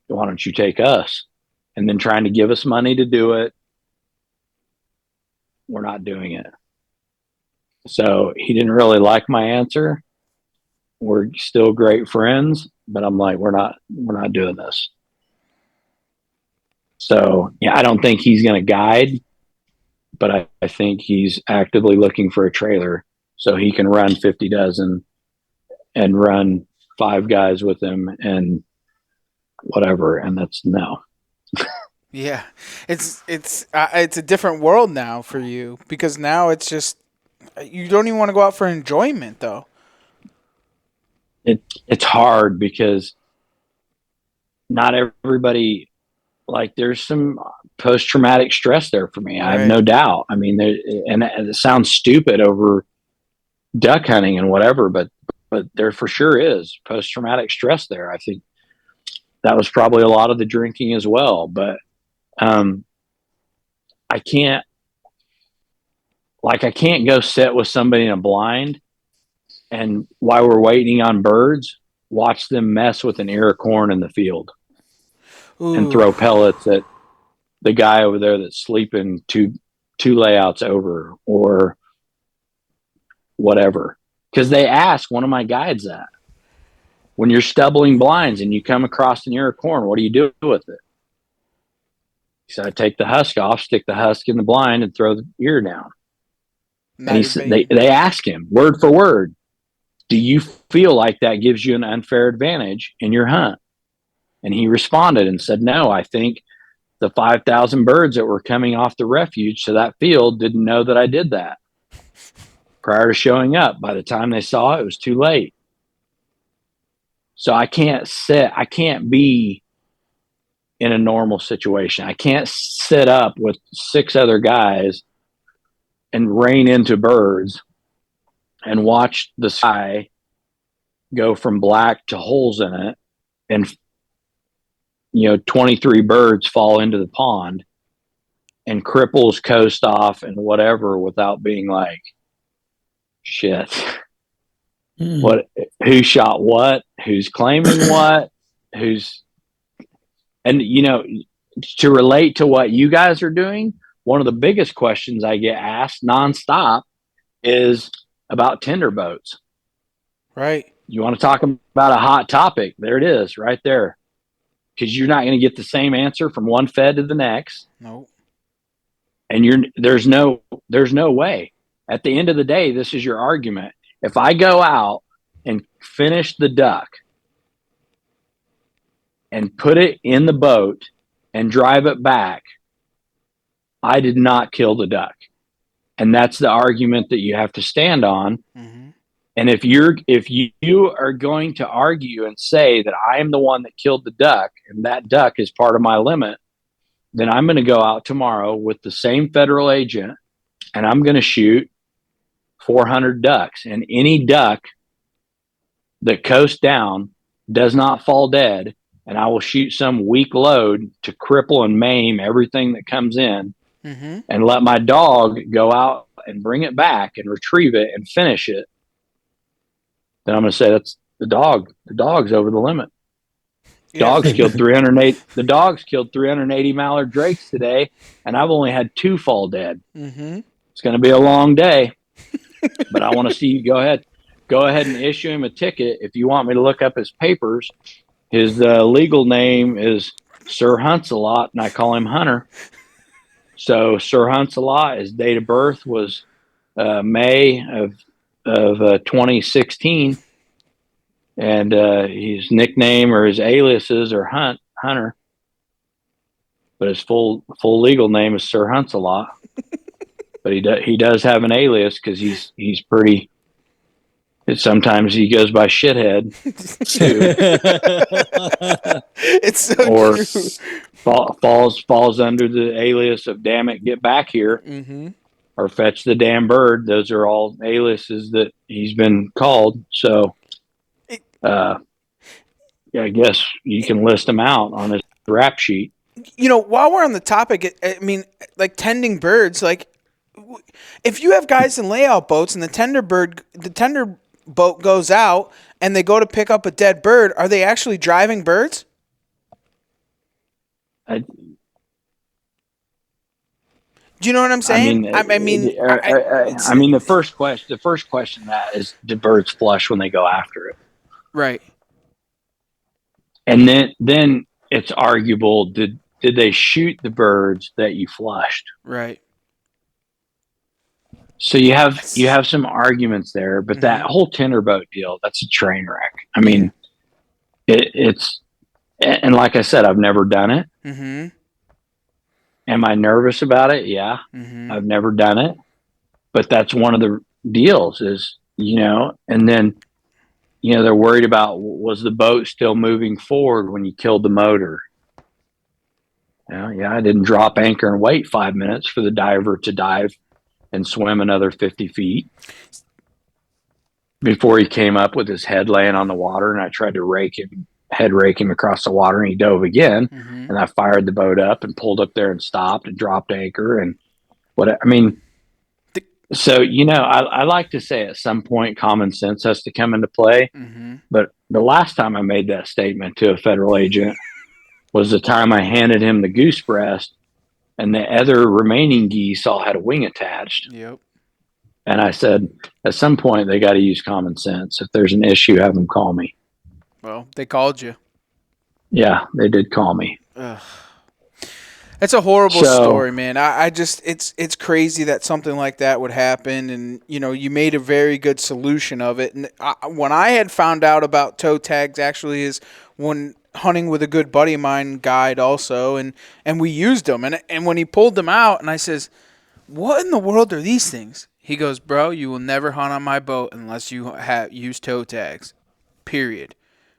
S4: why don't you take us? And then trying to give us money to do it. We're not doing it. So he didn't really like my answer. We're still great friends, but I'm like, we're not doing this. So yeah, I don't think he's going to guide, but I think he's actively looking for a trailer so he can run 50 dozen and run 5 guys with him and whatever. And that's no.
S2: Yeah, it's a different world now for you, because now it's just, you don't even want to go out for enjoyment though.
S4: It's hard because not everybody, like, there's some post-traumatic stress there for me. I have no doubt. I mean, and it sounds stupid over duck hunting and whatever, but there for sure is post-traumatic stress there. I think that was probably a lot of the drinking as well, but I can't go sit with somebody in a blind and while we're waiting on birds, watch them mess with an ear of corn in the field. Ooh. And throw pellets at the guy over there that's sleeping two layouts over or whatever. Because they ask one of my guides that, when you're stubbling blinds and you come across an ear of corn, what do you do with it? He said, I take the husk off, stick the husk in the blind, and throw the ear down. And they ask him word for word, do you feel like that gives you an unfair advantage in your hunt? And he responded and said, no, I think the 5,000 birds that were coming off the refuge to that field didn't know that I did that prior to showing up. By the time they saw it, it was too late. So I can't be in a normal situation. I can't sit up with 6 other guys and rein into birds and watch the sky go from black to holes in it and 23 birds fall into the pond and cripples coast off and whatever without being like, shit, what, who shot what, who's claiming what, and to relate to what you guys are doing, one of the biggest questions I get asked nonstop is about tender boats.
S2: Right.
S4: You want to talk about a hot topic? There it is right there. Because you're not going to get the same answer from one fed to the next.
S2: Nope.
S4: And there's no way. At the end of the day, this is your argument. If I go out and finish the duck and put it in the boat and drive it back, I did not kill the duck. And that's the argument that you have to stand on. Mm-hmm. And if you are going to argue and say that I am the one that killed the duck and that duck is part of my limit, then I'm going to go out tomorrow with the same federal agent and I'm going to shoot 400 ducks. And any duck that coasts down does not fall dead. And I will shoot some weak load to cripple and maim everything that comes in, mm-hmm. and let my dog go out and bring it back and retrieve it and finish it. Then I'm going to say that's the dog. The dog's over the limit. Yeah. Dogs killed 308. The dogs killed 380 mallard drakes today, and I've only had 2 fall dead. Mm-hmm. It's going to be a long day, but I want to see you go ahead and issue him a ticket. If you want me to look up his papers, his legal name is Sir Hunts-a-Lot, and I call him Hunter. So Sir Hunts-a-Lot, his date of birth was May of 2016, and his nickname or his aliases are Hunter, but his full legal name is Sir Hunts-a-Lot. But he does have an alias because he's pretty. Sometimes he goes by shithead too.
S2: It's so true.
S4: Falls under the alias of "damn it, get back here." Mm-hmm. or fetch the damn bird. Those are all aliases that he's been called. So, yeah, I guess you can list them out on his rap sheet.
S2: While we're on the topic, I mean, like tending birds, like if you have guys in layout boats and the tender boat goes out and they go to pick up a dead bird, are they actually driving birds? Do you know what I'm saying?
S4: I mean, the first question that is, do birds flush when they go after it?
S2: Right.
S4: And then it's arguable, did they shoot the birds that you flushed?
S2: Right.
S4: So you have some arguments there, but that whole tinderboat deal, that's a train wreck. I mean, it's and like I said, I've never done it.
S2: Mm-hmm.
S4: Am I nervous about it? Yeah.
S2: Mm-hmm.
S4: I've never done it, but that's one of the deals is, and then, they're worried about, was the boat still moving forward when you killed the motor? Yeah, I didn't drop anchor and wait 5 minutes for the diver to dive and swim another 50 feet before he came up with his head laying on the water, and I tried to head rake him across the water, and he dove again.
S2: Mm-hmm.
S4: And I fired the boat up and pulled up there and stopped and dropped anchor and so, I like to say at some point common sense has to come into play.
S2: Mm-hmm.
S4: But the last time I made that statement to a federal agent was the time I handed him the goose breast, and the other remaining geese all had a wing attached.
S2: Yep.
S4: And I said, at some point, they got to use common sense. If there's an issue, have them call me.
S2: Well, they called you.
S4: Yeah, they did call me.
S2: Ugh. That's a horrible story, man. I just, it's crazy that something like that would happen. And, you made a very good solution of it. And when I had found out about toe tags actually is when hunting with a good buddy of mine, guide also, and we used them. And when he pulled them out and I says, what in the world are these things? He goes, bro, you will never hunt on my boat unless you use toe tags, period.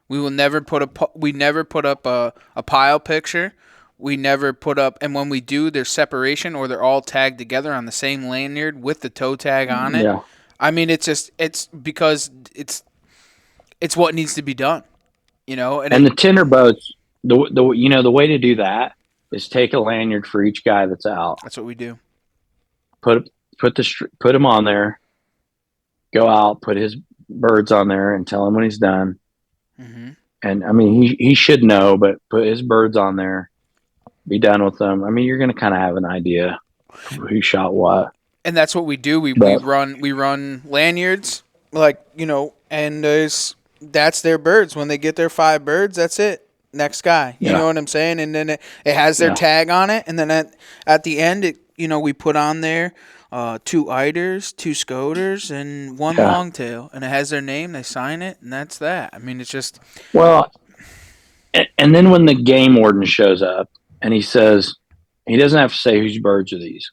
S2: We will never put up a pile picture. We never put up, and when we do, there's separation or they're all tagged together on the same lanyard with the toe tag on it.
S4: Yeah.
S2: I mean, it's because it's what needs to be done, And
S4: the tinder boats, the way to do that is take a lanyard for each guy that's out.
S2: That's what we do.
S4: Put him on there. Go out, put his birds on there, and tell him when he's done.
S2: Mm-hmm.
S4: And I mean, he should know, but put his birds on there. Be done with them. I mean, you're going to kind of have an idea who shot what.
S2: And that's what we do. We run lanyards, and that's their birds. When they get their 5 birds, that's it. Next guy. You know what I'm saying? And then it has their tag on it. And then at the end, we put on there 2 eiders, 2 scoters, and 1 longtail. And it has their name. They sign it, and that's that. I mean, it's just...
S4: Well, and then when the game warden shows up, and he says, he doesn't have to say whose birds are these.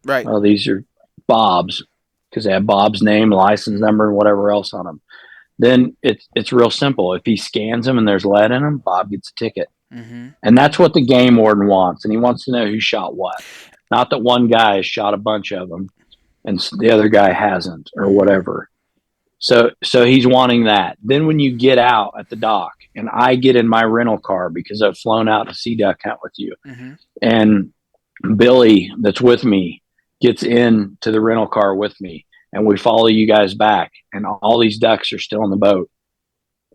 S2: Right.
S4: Oh, these are Bob's, because they have Bob's name, license number, and whatever else on them. Then it's real simple. If he scans them and there's lead in them, Bob gets a ticket.
S2: Mm-hmm.
S4: And that's what the game warden wants. And he wants to know who shot what. Not that one guy has shot a bunch of them and the other guy hasn't or whatever. So he's wanting that. Then when you get out at the dock, and I get in my rental car because I've flown out to sea duck hunt with you, and Billy that's with me gets into the rental car with me, and we follow you guys back, and all these ducks are still in the boat.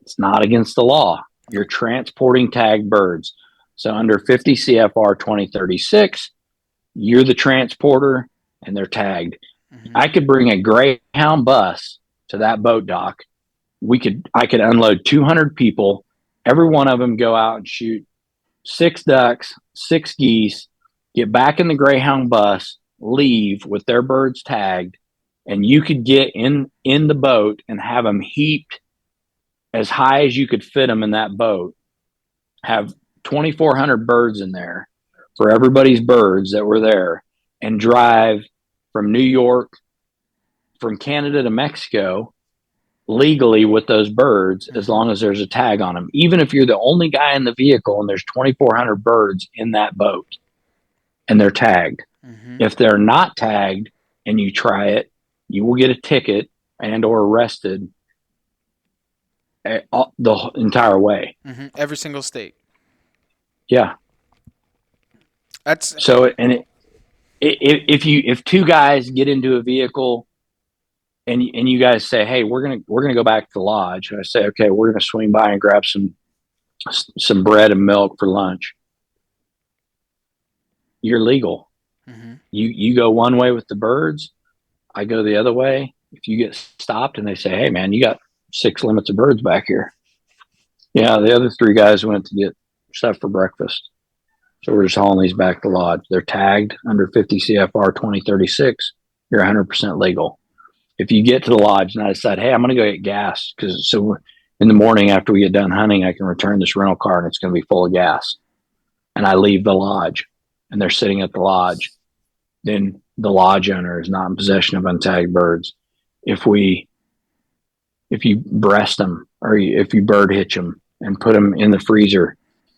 S4: It's not against the law. You're transporting tagged birds. So under 50 CFR 2036, you're the transporter and they're tagged. Mm-hmm. I could bring a Greyhound bus to that boat dock. I could unload 200 people. Every one of them go out and shoot 6 ducks, 6 geese, get back in the Greyhound bus, leave with their birds tagged, and you could get in the boat and have them heaped as high as you could fit them in that boat, have 2,400 birds in there for everybody's birds that were there, and drive from New York, from Canada to Mexico legally with those birds, as long as there's a tag on them. Even if you're the only guy in the vehicle and there's 2,400 birds in that boat and they're tagged. Mm-hmm. If they're not tagged and you try it, you will get a ticket and or arrested the entire way.
S2: Every single state.
S4: Yeah.
S2: That's
S4: So, and if two guys get into a vehicle and you guys say, hey, we're gonna go back to the lodge, and I say, okay, we're gonna swing by and grab some bread and milk for lunch, you're legal. You go one way with the birds, I go the other way. If you get stopped and they say, hey man, you got 6 limits of birds back here, yeah, the other 3 guys went to get stuff for breakfast, so we're just hauling these back to the lodge. They're tagged under 50 CFR 2036. You're 100% legal. If you get to the lodge and I decide, hey, I'm going to go get gas, because so in the morning after we get done hunting, I can return this rental car and it's going to be full of gas, and I leave the lodge and they're sitting at the lodge, then the lodge owner is not in possession of untagged birds. If you breast them, or if you bird hitch them and put them in the freezer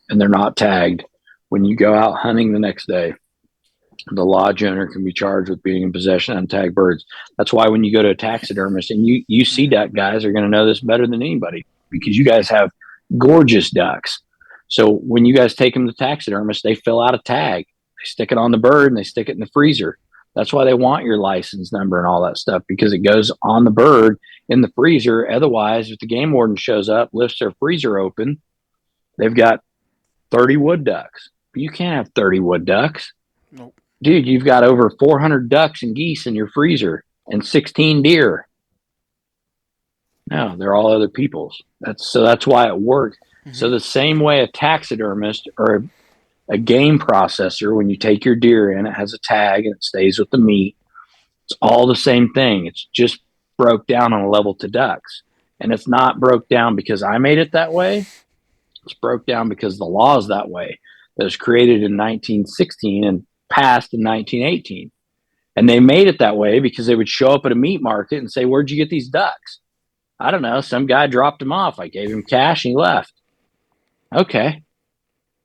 S4: and they're not tagged, when you go out hunting the next day, the lodge owner can be charged with being in possession of untagged birds. That's why when you go to a taxidermist, and you see duck guys are going to know this better than anybody, because you guys have gorgeous ducks. So when you guys take them to taxidermist, they fill out a tag, they stick it on the bird, and they stick it in the freezer. That's why they want your license number and all that stuff, because it goes on the bird in the freezer. Otherwise, if the game warden shows up, lifts their freezer open, they've got 30 wood ducks. But you can't have 30 wood ducks.
S2: Nope.
S4: Dude, you've got over 400 ducks and geese in your freezer and 16 deer. No, they're all other people's. That's why it works. So the same way a taxidermist or a game processor, when you take your deer in, it has a tag and it stays with the meat. It's all the same thing. It's just broke down on a level to ducks. And it's not broke down because I made it that way. It's broke down because the law is that way. That was created in 1916 and passed in 1918. And they made it that way because they would show up at a meat market and say, where'd you get these ducks? I don't know. Some guy dropped them off. I gave him cash and he left. Okay.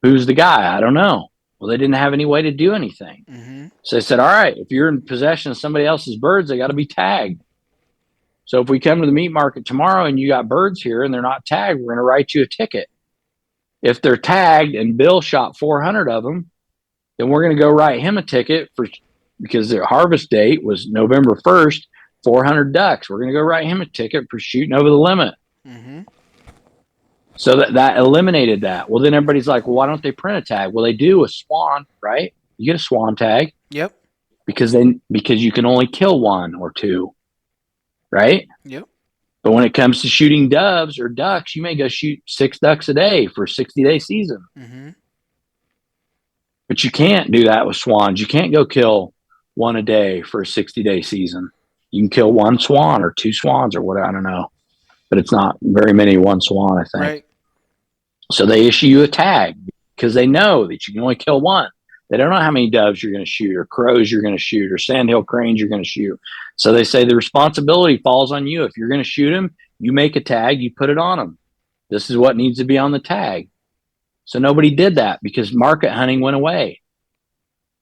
S4: Who's the guy? I don't know. Well, they didn't have any way to do anything. So they said, all right, if you're in possession of somebody else's birds, they got to be tagged. So if we come to the meat market tomorrow and you got birds here and they're not tagged, we're going to write you a ticket. If they're tagged and Bill shot 400 of them, then we're going to go write him a ticket because their harvest date was November 1st, 400 ducks. We're going to go write him a ticket for shooting over the limit. So that eliminated that. Well, then everybody's like, well, why don't they print a tag? Well, they do a swan, right? You get a swan tag.
S2: Yep.
S4: Because you can only kill 1 or 2, right?
S2: Yep.
S4: But when it comes to shooting doves or ducks, you may go shoot 6 ducks a day for a 60-day season. But you can't do that with swans. You can't go kill 1 a day for a 60-day season. You can kill 1 swan or 2 swans or whatever. I don't know. But it's not very many 1 swan, I think.
S2: Right.
S4: So they issue you a tag because they know that you can only kill 1. They don't know how many doves you're going to shoot or crows you're going to shoot or sandhill cranes you're going to shoot. So they say the responsibility falls on you. If you're going to shoot them, you make a tag, you put it on them. This is what needs to be on the tag. So nobody did that because market hunting went away.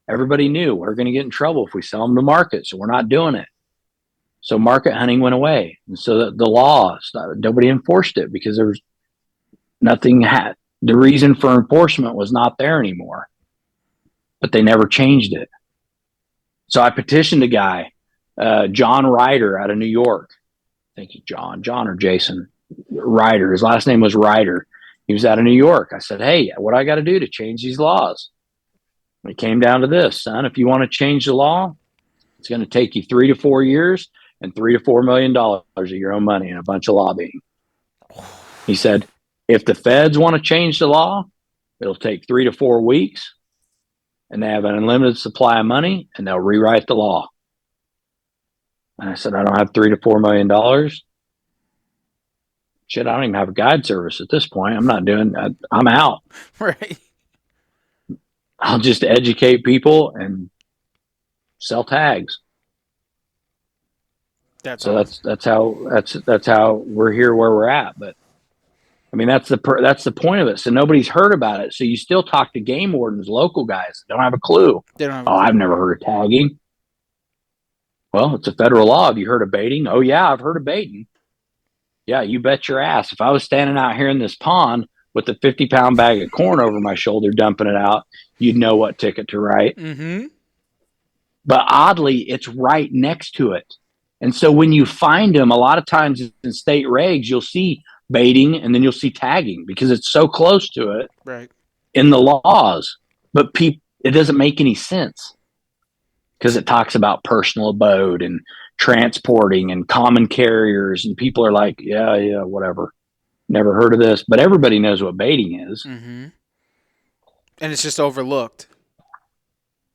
S4: Everybody knew we're going to get in trouble if we sell them to market, so we're not doing it. So market hunting went away. And so the law, nobody enforced it because there was nothing. The reason for enforcement was not there anymore, but they never changed it. So I petitioned a guy, John Ryder out of New York. I think he's John or Jason Ryder. His last name was Ryder. He was out of New York. I said, hey, what do I got to do to change these laws? And it came down to this, son. If you want to change the law, it's going to take you 3 to 4 years and $3 to $4 million of your own money and a bunch of lobbying. He said, if the feds want to change the law, it'll take 3 to 4 weeks, and they have an unlimited supply of money, and they'll rewrite the law. And I said, I don't have $3 to $4 million. Shit, I don't even have a guide service at this point. I'm not doing that. I'm out.
S2: Right.
S4: I'll just educate people and sell tags. That's how we're here where we're at. But I mean, that's the point of it. So nobody's heard about it. So you still talk to game wardens, local guys that don't have a clue.
S2: They don't have
S4: I've never heard of tagging. Well, it's a federal law. Have you heard of baiting? Oh, yeah, I've heard of baiting. Yeah, you bet your ass. If I was standing out here in this pond with a 50-pound bag of corn over my shoulder, dumping it out, you'd know what ticket to write.
S2: Mm-hmm.
S4: But oddly, it's right next to it. And so when you find them, a lot of times in state regs, you'll see baiting and then you'll see tagging because it's so close to it
S2: Right.
S4: in the laws. But it doesn't make any sense because it talks about personal abode and transporting and common carriers. And people are like, yeah, whatever. Never heard of this. But everybody knows what baiting is.
S2: Mm-hmm. And it's just overlooked.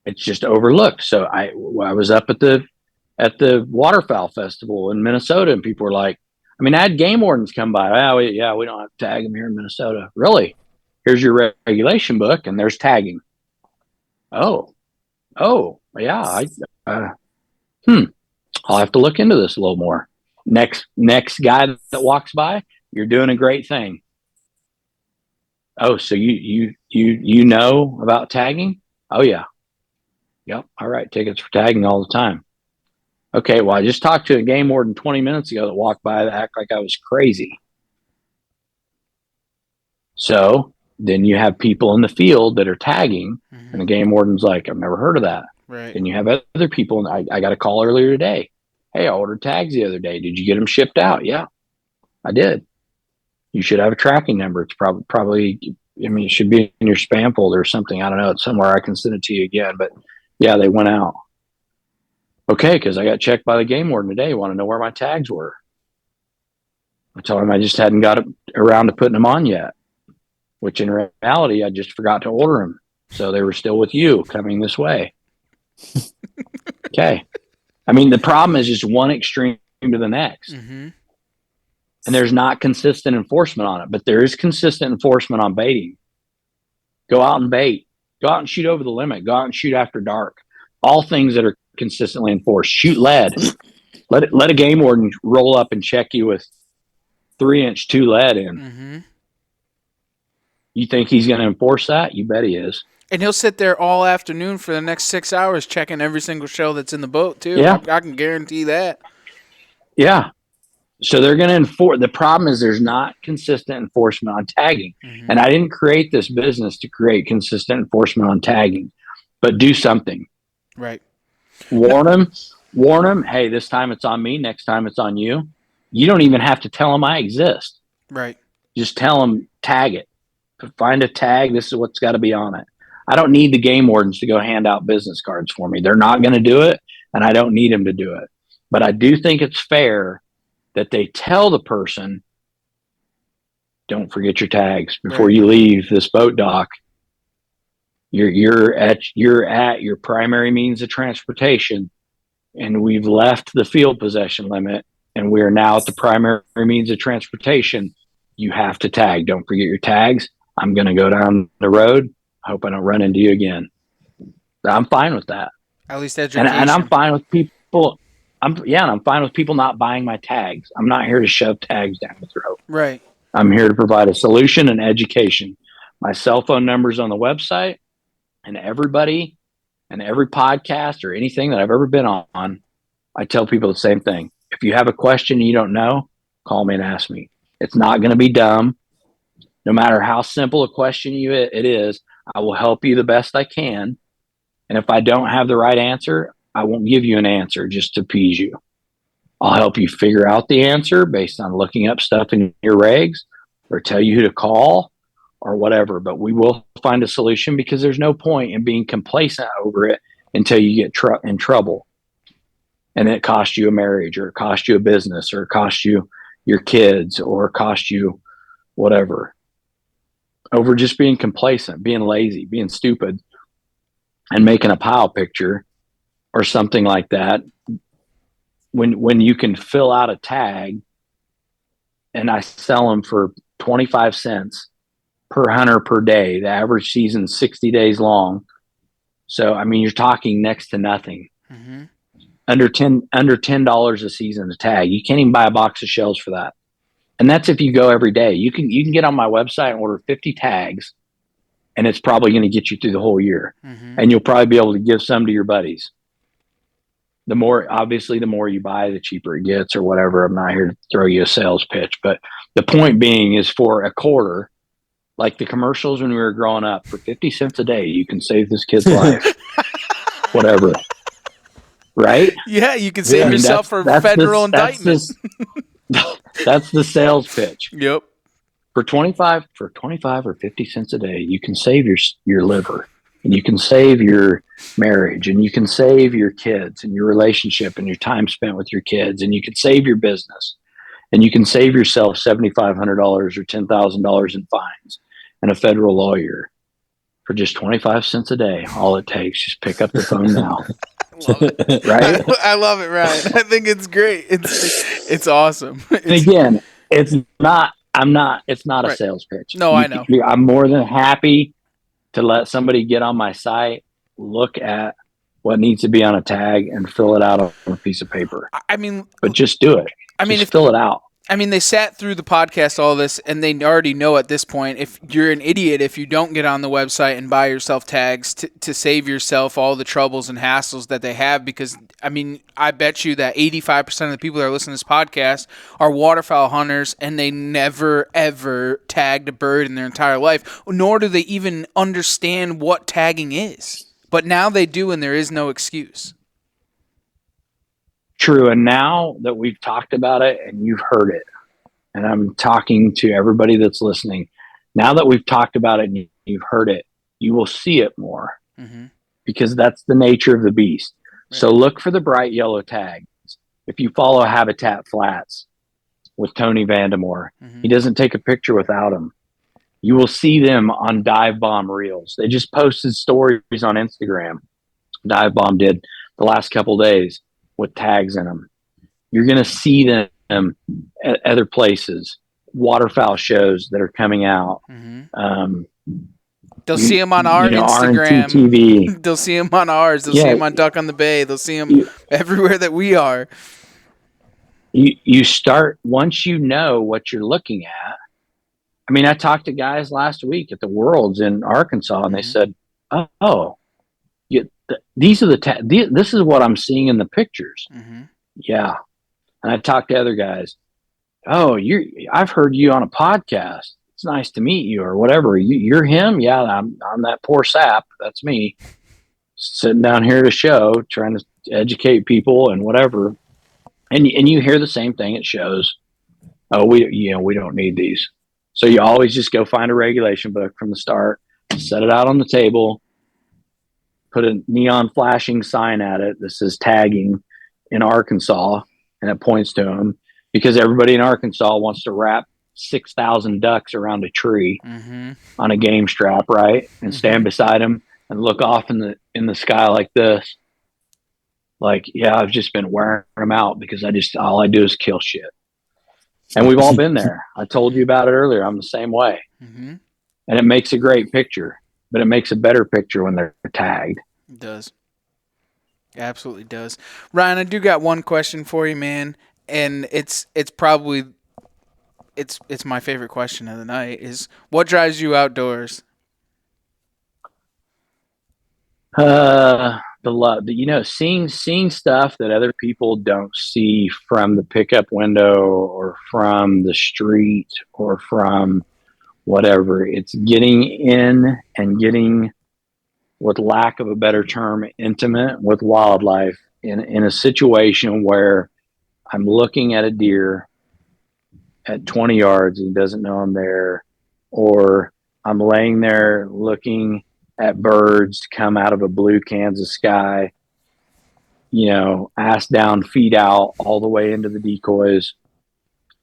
S4: It's just overlooked. So I was up at the waterfowl festival in Minnesota, and people were like, I mean, I had game wardens come by. Oh, we don't have to tag them here in Minnesota. Really? Here's your regulation book, and there's tagging. Oh, yeah. I'll have to look into this a little more. Next guy that walks by, you're doing a great thing. Oh, so you know about tagging? Oh, yeah. Yep. All right. Tickets for tagging all the time. Okay. Well, I just talked to a game warden 20 minutes ago that walked by that act like I was crazy. So then you have people in the field that are tagging, and the game warden's like, I've never heard of that.
S2: Right.
S4: And you have other people, and I got a call earlier today. Hey, I ordered tags the other day. Did you get them shipped out? Yeah, I did. You should have a tracking number. It's probably, it should be in your spam folder or something. I don't know. It's somewhere. I can send it to you again. But yeah, they went out. Okay, because I got checked by the game warden today. Want to know where my tags were? I told him I just hadn't got around to putting them on yet, which in reality, I just forgot to order them. So they were still with you coming this way. Okay. I mean, the problem is just one extreme to the next.
S2: Mm-hmm.
S4: And there's not consistent enforcement on it, but there is consistent enforcement on baiting. Go out and bait. Go out and shoot over the limit. Go out and shoot after dark. All things that are consistently enforced. Shoot lead. Let a game warden roll up and check you with 3-inch 2 lead in.
S2: Mm-hmm.
S4: You think he's going to enforce that? You bet he is.
S2: And he'll sit there all afternoon for the next 6 hours checking every single shell that's in the boat, too.
S4: Yeah.
S2: I can guarantee that.
S4: Yeah. So they're going to enforce. The problem is there's not consistent enforcement on tagging.
S2: Mm-hmm.
S4: And I didn't create this business to create consistent enforcement on tagging, but do something.
S2: Right.
S4: Warn them. Hey, this time it's on me. Next time it's on you. You don't even have to tell them I exist.
S2: Right.
S4: Just tell them, tag it. Find a tag. This is what's got to be on it. I don't need the game wardens to go hand out business cards for me. They're not going to do it, and I don't need them to do it. But I do think it's fair that they tell the person, don't forget your tags before you leave this boat dock. You're at your primary means of transportation, and we've left the field possession limit, and we are now at the primary means of transportation. You have to tag. Don't forget your tags. I'm going to go down the road. Hope I don't run into you again. I'm fine with that.
S2: At least education.
S4: And I'm fine with people. I'm fine with people not buying my tags. I'm not here to shove tags down the throat.
S2: Right.
S4: I'm here to provide a solution and education. My cell phone number's on the website, and everybody and every podcast or anything that I've ever been on, I tell people the same thing. If you have a question you don't know, call me and ask me. It's not going to be dumb. No matter how simple a question it is, I will help you the best I can. And if I don't have the right answer, I won't give you an answer just to appease you. I'll help you figure out the answer based on looking up stuff in your regs or tell you who to call or whatever. But we will find a solution because there's no point in being complacent over it until you get in trouble. And it costs you a marriage or it costs you a business or it costs you your kids or it costs you whatever. Over just being complacent, being lazy, being stupid, and making a pile picture or something like that. When you can fill out a tag and I sell them for 25 cents per hunter per day, the average season's 60 days long. So, I mean, you're talking next to nothing.
S2: Mm-hmm.
S4: Under $10 a season to tag. You can't even buy a box of shells for that. And that's if you go every day. You can get on my website and order 50 tags, and it's probably going to get you through the whole year.
S2: Mm-hmm.
S4: And you'll probably be able to give some to your buddies. the more you buy, the cheaper it gets or whatever. I'm not here to throw you a sales pitch, but the point being is for a quarter, like the commercials when we were growing up, for 50 cents a day, you can save this kid's life, whatever. Right?
S2: Yeah, you can save yourself from federal indictment.
S4: That's the sales pitch.
S2: Yep.
S4: For 25 or 50 cents a day, you can save your liver, and you can save your marriage, and you can save your kids and your relationship and your time spent with your kids, and you can save your business, and you can save yourself $7,500 or $10,000 in fines and a federal lawyer for just 25 cents a day. All it takes, just pick up the phone now.
S2: Love it.
S4: Right?
S2: I love it, Ryan. I think it's great. It's awesome.
S4: And again, it's not a sales pitch.
S2: No, I know.
S4: I'm more than happy to let somebody get on my site, look at what needs to be on a tag, and fill it out on a piece of paper.
S2: I mean,
S4: but just do it. Fill it out.
S2: I mean, they sat through the podcast, all this, and they already know at this point, if you're an idiot, if you don't get on the website and buy yourself tags to save yourself all the troubles and hassles that they have, because, I mean, I bet you that 85% of the people that are listening to this podcast are waterfowl hunters, and they never, ever tagged a bird in their entire life, nor do they even understand what tagging is. But now they do, and there is no excuse.
S4: True. And now that we've talked about it and you've heard it, and I'm talking to everybody that's listening, now that we've talked about it and you've heard it, you will see it more, because that's the nature of the beast. Right. So look for the bright yellow tags. If you follow Habitat Flats with Tony Vandemore, he doesn't take a picture without them. You will see them on Dive Bomb Reels. They just posted stories on Instagram. Dive Bomb did the last couple days with tags in them. You're going to see them at other places, waterfowl shows that are coming out.
S2: They'll see them on our Instagram.
S4: TV.
S2: They'll see them on ours. They'll see them on Duck on the Bay. They'll see them everywhere that we are.
S4: You start, once you know what you're looking at. I mean, I talked to guys last week at the Worlds in Arkansas, and they said, these are this is what I'm seeing in the pictures. Yeah. And I talked to other guys. I've heard you on a podcast. It's nice to meet you, or whatever. You're him. Yeah. I'm that poor sap. That's me sitting down here at a show, trying to educate people and whatever. And you hear the same thing at shows. We don't need these. So you always just go find a regulation book from the start, set it out on the table, put a neon flashing sign at it that says tagging in Arkansas, and it points to them, because everybody in Arkansas wants to wrap 6,000 ducks around a tree on a game strap, right? And stand beside them and look off in the sky like this. Like, yeah, I've just been wearing them out because all I do is kill shit. And we've all been there. I told you about it earlier. I'm the same way. And it makes a great picture, but it makes a better picture when they're tagged.
S2: It does. Absolutely does. Ryan, I do got one question for you, man. And it's probably my favorite question of the night is, what drives you outdoors?
S4: The love, seeing stuff that other people don't see from the pickup window or from the street or from whatever. It's getting in and getting, with lack of a better term, intimate with wildlife in a situation where I'm looking at a deer at 20 yards and he doesn't know I'm there, or I'm laying there looking at birds come out of a blue Kansas sky, ass down, feet out, all the way into the decoys.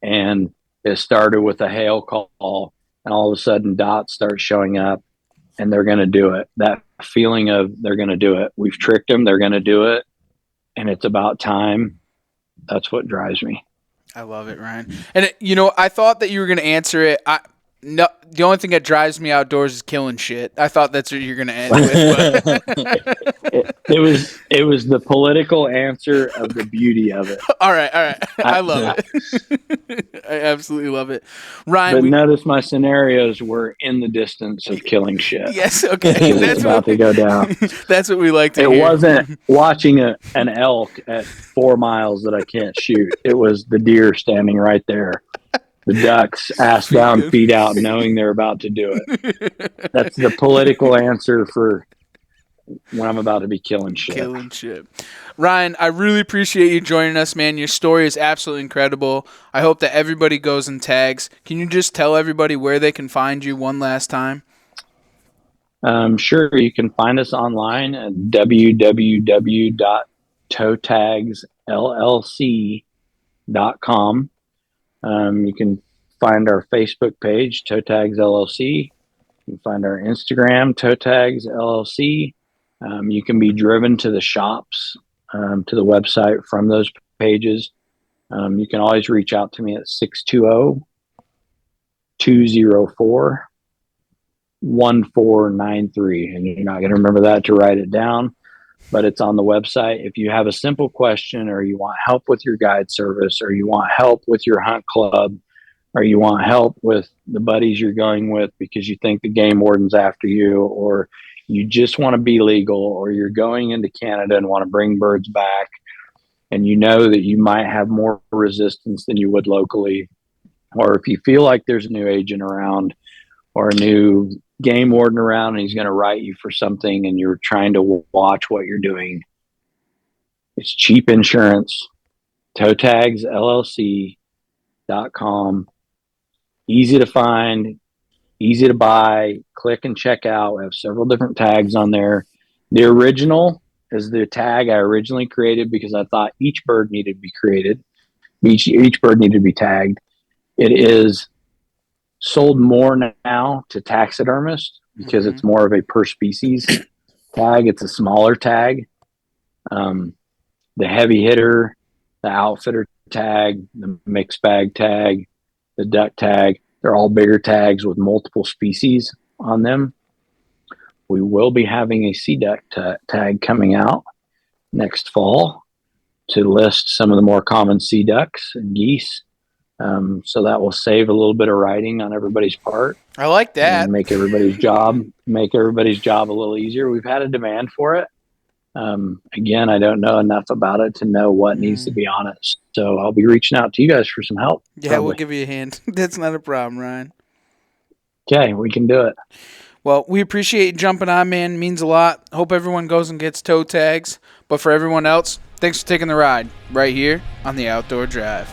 S4: And it started with a hail call, and all of a sudden dots start showing up, and they're going to do it. That feeling of they're going to do it. We've tricked them. They're going to do it. And it's about time. That's what drives me.
S2: I love it, Ryan. And, I thought that you were going to answer it. No, the only thing that drives me outdoors is killing shit. I thought that's what you're gonna end with. But.
S4: It was the political answer of the beauty of it.
S2: All right. I love it. I absolutely love it, Ryan.
S4: But notice my scenarios were in the distance of killing shit.
S2: Yes, okay.
S4: That's about to go down.
S2: That's what we like to hear.
S4: It wasn't watching an elk at 4 miles that I can't shoot. It was the deer standing right there. The ducks, ass down, feet out, knowing they're about to do it. That's the political answer for when I'm about to be killing shit.
S2: Ryan, I really appreciate you joining us, man. Your story is absolutely incredible. I hope that everybody goes and tags. Can you just tell everybody where they can find you one last time?
S4: Sure. You can find us online at www.toetagsllc.com. You can find our Facebook page, Toe Tags LLC. You can find our Instagram, Toe Tags LLC. You can be driven to the shops, to the website from those pages. You can always reach out to me at 620-204-1493. And you're not going to remember that to write it down, but it's on the website. If you have a simple question, or you want help with your guide service, or you want help with your hunt club, or you want help with the buddies you're going with because you think the game warden's after you, or you just want to be legal, or you're going into Canada and want to bring birds back, and you know that you might have more resistance than you would locally, or if you feel like there's a new agent around or a new game warden around and he's going to write you for something and you're trying to watch what you're doing, it's cheap insurance. ToeTagsLLC.com. Easy to find, easy to buy, click and check out. We have several different tags on there. The original is the tag I originally created because I thought each bird needed to be created. Each bird needed to be tagged. It is sold more now to taxidermists because it's more of a per species tag. It's a smaller tag. The heavy hitter, the outfitter tag, the mixed bag tag, the duck tag, they're all bigger tags with multiple species on them. We will be having a sea duck tag coming out next fall to list some of the more common sea ducks and geese. So that will save a little bit of writing on everybody's part.
S2: I like that.
S4: And make everybody's job a little easier. We've had a demand for it. Again, I don't know enough about it to know what needs to be on it. So I'll be reaching out to you guys for some help.
S2: Yeah,
S4: probably.
S2: We'll give you a hand. That's not a problem, Ryan.
S4: Okay, we can do it.
S2: Well, we appreciate you jumping on, man. It means a lot. Hope everyone goes and gets toe tags. But for everyone else, thanks for taking the ride right here on the Outdoor Drive.